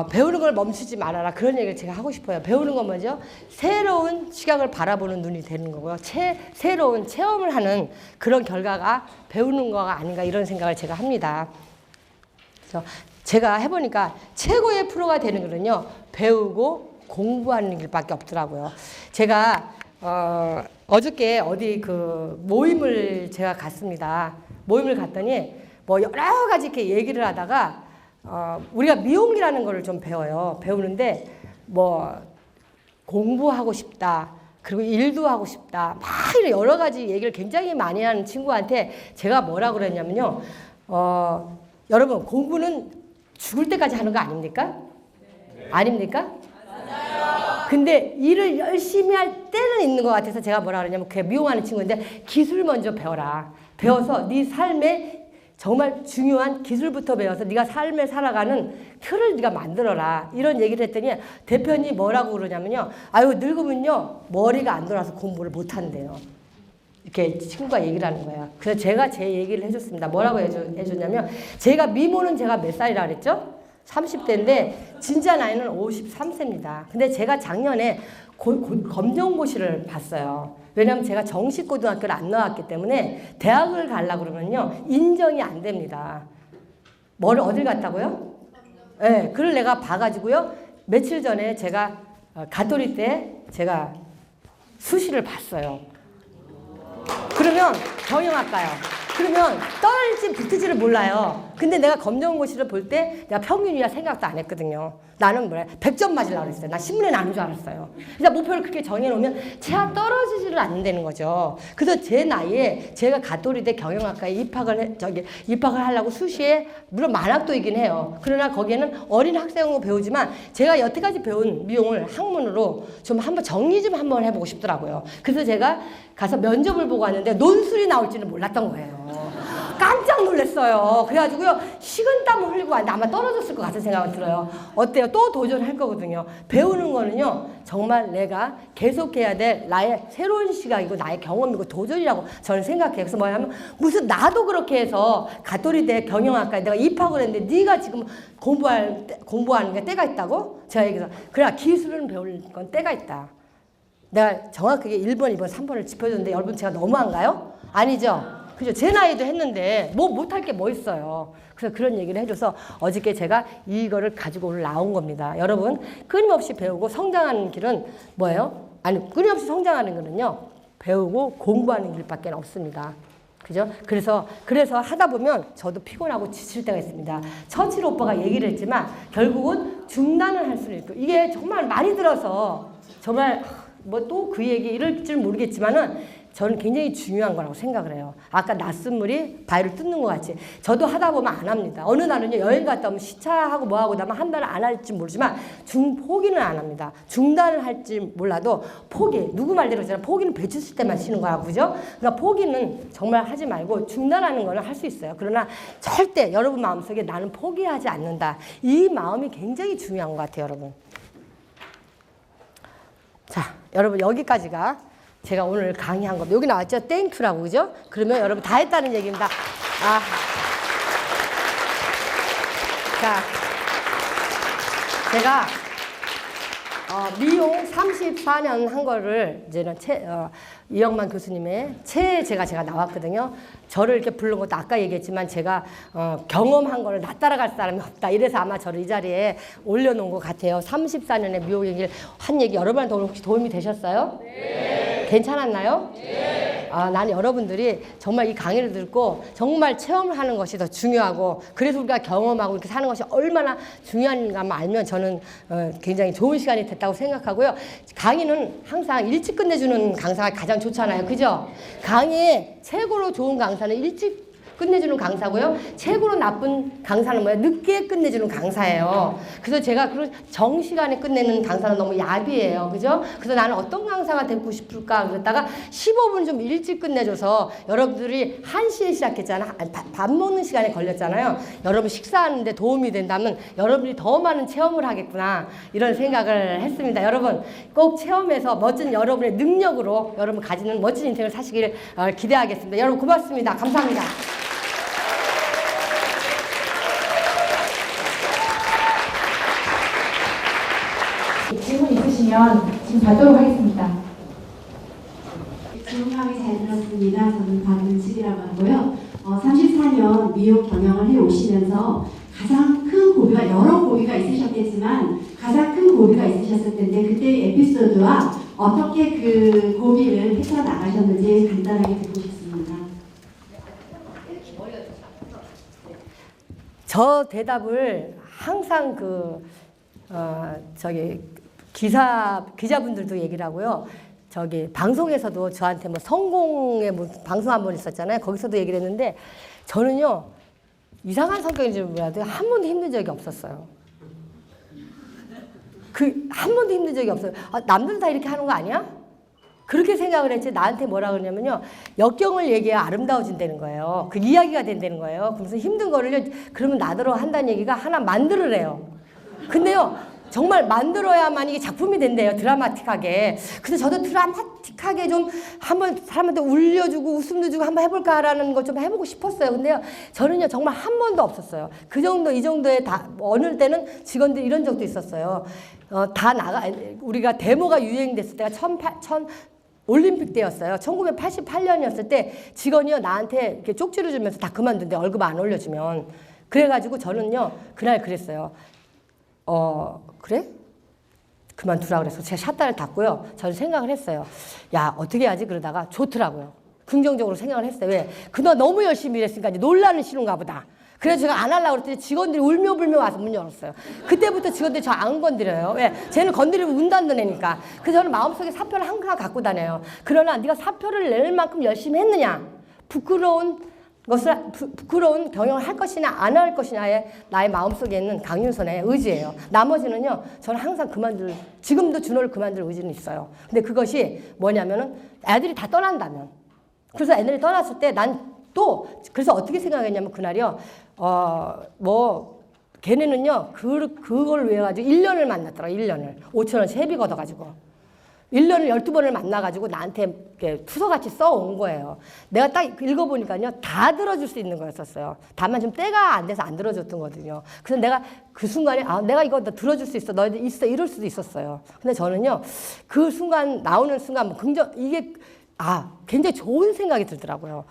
배우는 걸 멈추지 말아라. 그런 얘기를 제가 하고 싶어요. 배우는 건 뭐죠? 새로운 시각을 바라보는 눈이 되는 거고요. 새로운 체험을 하는 그런 결과가 배우는 거가 아닌가 이런 생각을 제가 합니다. 그래서 제가 해보니까 최고의 프로가 되는 거는요. 배우고 공부하는 길밖에 없더라고요. 제가 어저께 어디 그 모임을 제가 갔습니다. 모임을 갔더니 뭐 여러 가지 이렇게 얘기를 하다가 우리가 미용이라는 거를 좀 배워요. 배우는데 뭐 공부하고 싶다. 그리고 일도 하고 싶다. 막 이런 여러 가지 얘기를 굉장히 많이 하는 친구한테 제가 뭐라 그랬냐면요. 여러분 공부는 죽을 때까지 하는 거 아닙니까? 아닙니까? 맞아요. 근데 일을 열심히 할 때는 있는 것 같아서 제가 뭐라 그러냐면 그 미용하는 친구인데 기술 먼저 배워라. 배워서 네 삶에 정말 중요한 기술부터 배워서 네가 삶을 살아가는 틀을 네가 만들어라. 이런 얘기를 했더니 대표님이 뭐라고 그러냐면요. 아유 늙으면요 머리가 안 돌아서 공부를 못 한대요. 이렇게 친구가 얘기를 하는 거예요. 그래서 제가 제 얘기를 해줬습니다. 뭐라고 해줬냐면 제가 미모는 제가 몇 살이라 그랬죠? 30대인데 진짜 나이는 53세입니다. 근데 제가 작년에 검정고시를 봤어요. 왜냐하면 제가 정식 고등학교를 안 나왔기 때문에 대학을 가려고 그러면요 인정이 안 됩니다. 어딜 갔다고요? 네, 그걸 내가 봐가지고요 며칠 전에 제가 가토리 때 제가 수시를 봤어요. 그러면 경영학과요. 그러면 떨어질지 붙을지를 몰라요. 근데 내가 검정고시를 볼 때 내가 평균이라 생각도 안 했거든요. 나는 뭐래 100점 맞으려고 그랬어요. 나 신문에 나눈 줄 알았어요. 그래서 목표를 그렇게 정해놓으면 제가 떨어지지를 않는다는 거죠. 그래서 제 나이에 제가 가톨리대 경영학과에 입학을 하려고 수시에 물론 만학도이긴 해요. 그러나 거기에는 어린 학생으로 배우지만 제가 여태까지 배운 미용을 학문으로 좀 한번 정리 좀 한번 해보고 싶더라고요. 그래서 제가 가서 면접을 보고 왔는데 논술이 나올지는 몰랐던 거예요. 깜짝 놀랐어요. 그래가지고요 식은땀을 흘리고 왔는데 아마 떨어졌을 것 같은 생각이 들어요. 어때요? 또 도전할 거거든요. 배우는 거는요 정말 내가 계속해야 될 나의 새로운 시각이고 나의 경험이고 도전이라고 저는 생각해요. 그래서 뭐냐면 무슨 나도 그렇게 해서 가톨리대 경영학과에 내가 입학을 했는데 네가 지금 공부하는 게 때가 있다고? 제가 얘기해서 그래 기술은 배울 건 때가 있다. 내가 정확하게 1번, 2번, 3번을 짚어줬는데 여러분 제가 너무한가요? 아니죠? 그죠? 제 나이도 했는데 뭐 못할 게 뭐 있어요. 그래서 그런 얘기를 해줘서 어저께 제가 이거를 가지고 오늘 나온 겁니다. 여러분 끊임없이 배우고 성장하는 길은 뭐예요? 아니 끊임없이 성장하는 거는요 배우고 공부하는 길밖에 없습니다. 그죠? 그래서 하다 보면 저도 피곤하고 지칠 때가 있습니다. 처칠 오빠가 얘기를 했지만 결국은 중단을 할 수는 있고 이게 정말 많이 들어서 정말 뭐 또 그 얘기 이럴 줄 모르겠지만은 저는 굉장히 중요한 거라고 생각을 해요. 아까 낯선 물이 바위를 뜯는 것 같이 저도 하다 보면 안 합니다. 어느 날은요 여행 갔다 오면 시차하고 뭐하고 나면 한 달을 안 할지 모르지만 포기는 안 합니다. 중단을 할지 몰라도 포기 누구 말대로 그러잖아요. 포기는 배추 쓸 때만 쉬는 거야. 그죠? 그러니까 포기는 정말 하지 말고 중단하는 거는 할 수 있어요. 그러나 절대 여러분 마음속에 나는 포기하지 않는다. 이 마음이 굉장히 중요한 것 같아요. 여러분. 자 여러분 여기까지가 제가 오늘 강의한 겁니다. 여기 나왔죠? 땡큐라고, 그죠? 그러면 여러분 다 했다는 얘기입니다. 자, 제가 미용 34년 한 거를 이제는 이영만 교수님의 제가 나왔거든요. 저를 이렇게 부른 것도 아까 얘기했지만 제가 경험한 거를 나 따라갈 사람이 없다. 이래서 아마 저를 이 자리에 올려놓은 것 같아요. 34년의 미용 얘기를 한 얘기 여러분한테 혹시 도움이 되셨어요? 네. 괜찮았나요? 네. 나는 여러분들이 정말 이 강의를 듣고 정말 체험을 하는 것이 더 중요하고 그래서 우리가 경험하고 이렇게 사는 것이 얼마나 중요한가만 알면 저는 굉장히 좋은 시간이 됐다고 생각하고요. 강의는 항상 일찍 끝내주는 강사가 가장 좋잖아요. 그죠? 강의 최고로 좋은 강사는 일찍 끝내주는 강사고요. 최고로 나쁜 강사는 뭐예요? 늦게 끝내주는 강사예요. 그래서 제가 그런 정시간에 끝내는 강사는 너무 야비해요. 그죠? 그래서 나는 어떤 강사가 되고 싶을까 그랬다가 15분 좀 일찍 끝내줘서 여러분들이 1시에 시작했잖아. 밥 먹는 시간에 걸렸잖아요. 여러분 식사하는데 도움이 된다면 여러분이 더 많은 체험을 하겠구나 이런 생각을 했습니다. 여러분 꼭 체험해서 멋진 여러분의 능력으로 여러분 가지는 멋진 인생을 사시길 기대하겠습니다. 여러분 고맙습니다. 감사합니다. 질문 있으시면 지금 받도록 하겠습니다. 질문 강의 잘 들었습니다. 저는 박은숙이라고 하고요. 34년 미용 경영을 해 오시면서 가장 큰 고비가 여러 고비가 있으셨겠지만 가장 큰 고비가 있으셨을 텐데 그때 에피소드와 어떻게 그 고비를 헤쳐나가셨는지 간단하게 듣고 싶습니다. 저 대답을 항상 기자분들도 얘기를 하고요. 방송에서도 저한테 뭐 성공의 방송 한 번 있었잖아요. 거기서도 얘기를 했는데 저는요, 이상한 성격인지 몰라도 한 번도 힘든 적이 없었어요. 한 번도 힘든 적이 없어요. 남들도 다 이렇게 하는 거 아니야? 그렇게 생각을 했지. 나한테 뭐라 그러냐면요. 역경을 얘기해야 아름다워진다는 거예요. 그 이야기가 된다는 거예요. 그러면서 힘든 거를 그러면 나더러 한다는 얘기가 하나 만들으래요. 근데요. 정말 만들어야만 이게 작품이 된대요. 드라마틱하게. 그래서 저도 드라마틱하게 좀 한번 사람한테 울려주고 웃음도 주고 한번 해볼까라는 거 좀 해보고 싶었어요. 근데요. 저는요. 정말 한 번도 없었어요. 그 정도 이 정도에 어느 때는 직원들이 이런 적도 있었어요. 우리가 데모가 유행됐을 때가 올림픽 때였어요. 1988년이었을 때 직원이요. 나한테 이렇게 쪽지를 주면서 다 그만둔대. 월급 안 올려주면. 그래가지고 저는요. 그날 그랬어요. 그래? 그만두라 그래서 제가 샷다를 닫고요. 저는 생각을 했어요. 야, 어떻게 해야지? 그러다가 좋더라고요. 긍정적으로 생각을 했어요. 왜? 그동안 너무 열심히 일했으니까 이제 논란은 싫은가 보다. 그래서 제가 안 하려고 그랬더니 직원들이 울며불며 와서 문 열었어요. 그때부터 직원들이 저 안 건드려요. 왜? 쟤는 건드리면 운다는 애니까. 그래서 저는 마음속에 사표를 항상 갖고 다녀요. 그러나 네가 사표를 낼 만큼 열심히 했느냐? 부끄러운 경영을 할 것이냐 안 할 것이냐에 나의 마음속에 있는 강윤선의 의지예요. 나머지는요. 저는 항상 지금도 준호를 그만둘 의지는 있어요. 근데 그것이 뭐냐면은 애들이 다 떠난다면. 그래서 애들이 떠났을 때 난 또 그래서 어떻게 생각했냐면 그날이요. 걔네는요. 그걸 위해 가지고 1년을 만났더라고요. 1년을. 5,000원씩 회비 걷어가지고. 1년을 12번을 만나가지고 나한테 투서같이 써온 거예요. 내가 딱 읽어보니까요. 다 들어줄 수 있는 거였었어요. 다만 좀 때가 안 돼서 안 들어줬던 거거든요. 그래서 내가 그 순간에 내가 이거 들어줄 수 있어. 너희들 있어. 이럴 수도 있었어요. 근데 저는요. 그 순간 나오는 순간 굉장히 좋은 생각이 들더라고요.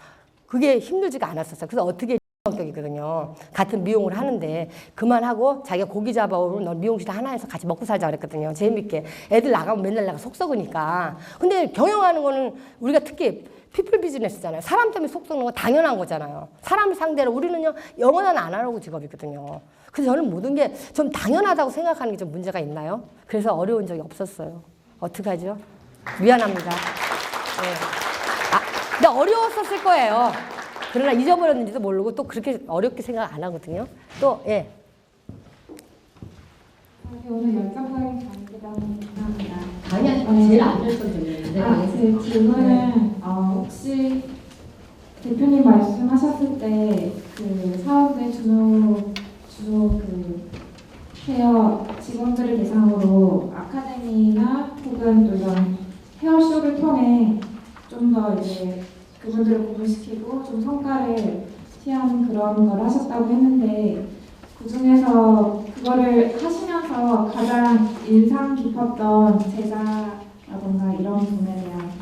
그게 힘들지가 않았었어요. 그래서 어떻게 성격이거든요. 같은 미용을 하는데 그만하고 자기가 고기 잡아오고 너 미용실 하나에서 같이 먹고 살자 그랬거든요. 재밌게. 애들 나가면 맨날 나가 속 썩으니까. 근데 경영하는 거는 우리가 특히 피플 비즈니스잖아요. 사람 때문에 속 썩는 거 당연한 거잖아요. 사람을 상대로 우리는요. 영원한 아날로그 직업이거든요. 그래서 저는 모든 게 좀 당연하다고 생각하는 게 좀 문제가 있나요? 그래서 어려운 적이 없었어요. 어떡하죠? 미안합니다. 네. 근데 어려웠었을 거예요. 그러나 잊어버렸는지도 모르고 또 그렇게 어렵게 생각 안 하거든요. 또, 예. 오늘 열정적인 강의라고 감사합니다. 강의 제일 안 열정적이었는데. 제 질문은 혹시 대표님 말씀하셨을 때 그 사업의 주로 그 헤어 직원들을 대상으로 아카데미나 혹은 또 이런 헤어쇼를 통해 좀 더 이제 그분들을 구분시키고 좀 성과를 취한 그런 걸 하셨다고 했는데 그 중에서 그거를 하시면서 가장 인상 깊었던 제자라던가 이런 분에 대한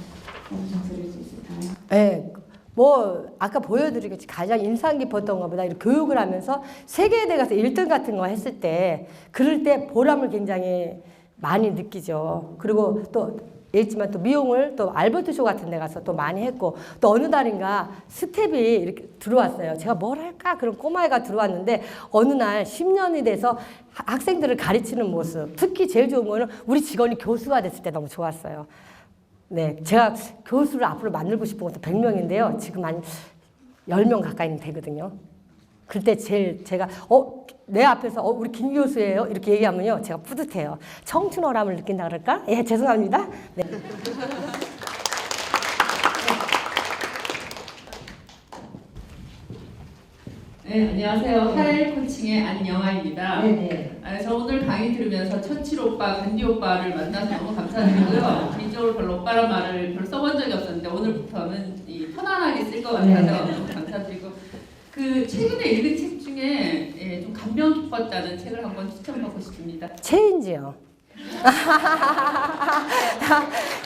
좀 드릴 수 있을까요? 네. 뭐 아까 보여드리겠지 가장 인상 깊었던 것보다 이렇게 교육을 하면서 세계에 대해서 1등 같은 거 했을 때 그럴 때 보람을 굉장히 많이 느끼죠. 그리고 또 있지만 또 미용을 또 알버트 쇼 같은 데 가서 또 많이 했고 또 어느 달인가 스텝이 이렇게 들어왔어요. 제가 뭘 할까 그런 꼬마애가 들어왔는데 어느 날 10년이 돼서 학생들을 가르치는 모습 특히 제일 좋은 거는 우리 직원이 교수가 됐을 때 너무 좋았어요. 네, 제가 교수를 앞으로 만들고 싶은 것도 100명인데요. 지금 한 10명 가까이는 되거든요. 그때 제일 제가 내 앞에서 우리 김 교수예요 이렇게 얘기하면요 제가 뿌듯해요. 청춘어람을 느낀다 그럴까? 예, 죄송합니다. 네. 네, 안녕하세요. 하엘 코칭의 안영아입니다. 네네. 저 오늘 강의 들으면서 천칠 오빠, 간디 오빠를 만나서 너무 감사드리고요. 개인적으로 별로 오빠란 말을 별로 써본 적이 없었는데 오늘부터는 편안하게 쓸 것 같아서 너무 감사드리고 그 최근에 읽은 책 중에 좀 감명 깊었다는 책을 한번 추천받고 싶습니다. 체인지요.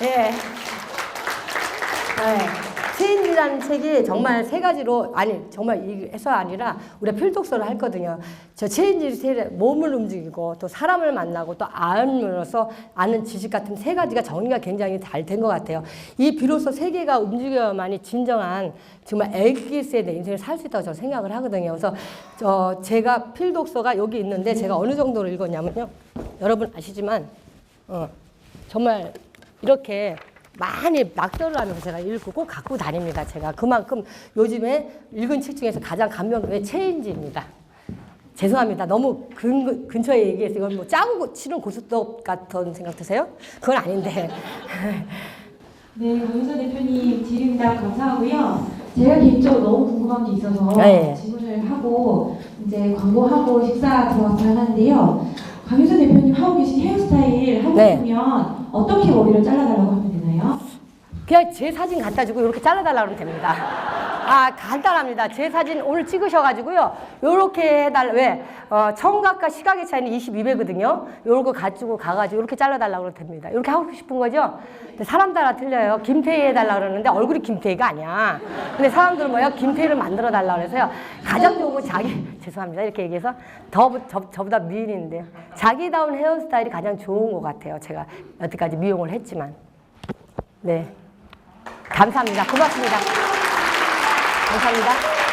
예. 네. 체인지라는 책이 정말 세 가지로 정말 이게서 아니라 우리가 필독서를 했거든요. 저 체인지 몸을 움직이고 또 사람을 만나고 또 아음으로써 아는 지식 같은 세 가지가 정리가 굉장히 잘 된 것 같아요. 이 비로소 세계가 움직여야만이 진정한 정말 애기 세대 인생을 살 수 있다고 저는 생각을 하거든요. 그래서 제가 필독서가 여기 있는데 제가 어느 정도로 읽었냐면요. 여러분 아시지만 정말 이렇게 많이 낙서를 하면서 제가 읽고 꼭 갖고 다닙니다. 제가 그만큼 요즘에 읽은 책 중에서 가장 감명의 체인지입니다. 죄송합니다. 너무 근처에 얘기해서 이건 뭐 짜고 치는 고스톱 같은 생각 드세요? 그건 아닌데. 네, 강윤서 대표님 질의응답 감사하고요. 제가 개인적으로 너무 궁금한 게 있어서 네. 질문을 하고 이제 광고하고 식사 들어가서 하는데요. 강윤서 대표님 하고 계신 헤어스타일 하고 싶으면 어떻게 머리를 잘라달라고 하면 되나요? 그냥 제 사진 갖다 주고 이렇게 잘라달라고 하면 됩니다. 간단합니다. 제 사진 오늘 찍으셔가지고요. 요렇게 해달라. 왜? 청각과 시각의 차이는 22배거든요. 요거 가지고 가가지고 이렇게 잘라달라고 하면 됩니다. 이렇게 하고 싶은 거죠? 근데 사람 따라 틀려요. 김태희 해달라고 그러는데 얼굴이 김태희가 아니야. 근데 사람들은 뭐야? 김태희를 만들어 달라고 그래서요. 가장 좋은 건 죄송합니다. 이렇게 얘기해서 저보다 미인인데요. 자기다운 헤어스타일이 가장 좋은 것 같아요. 제가 여태까지 미용을 했지만. 네. 감사합니다. 고맙습니다. 감사합니다.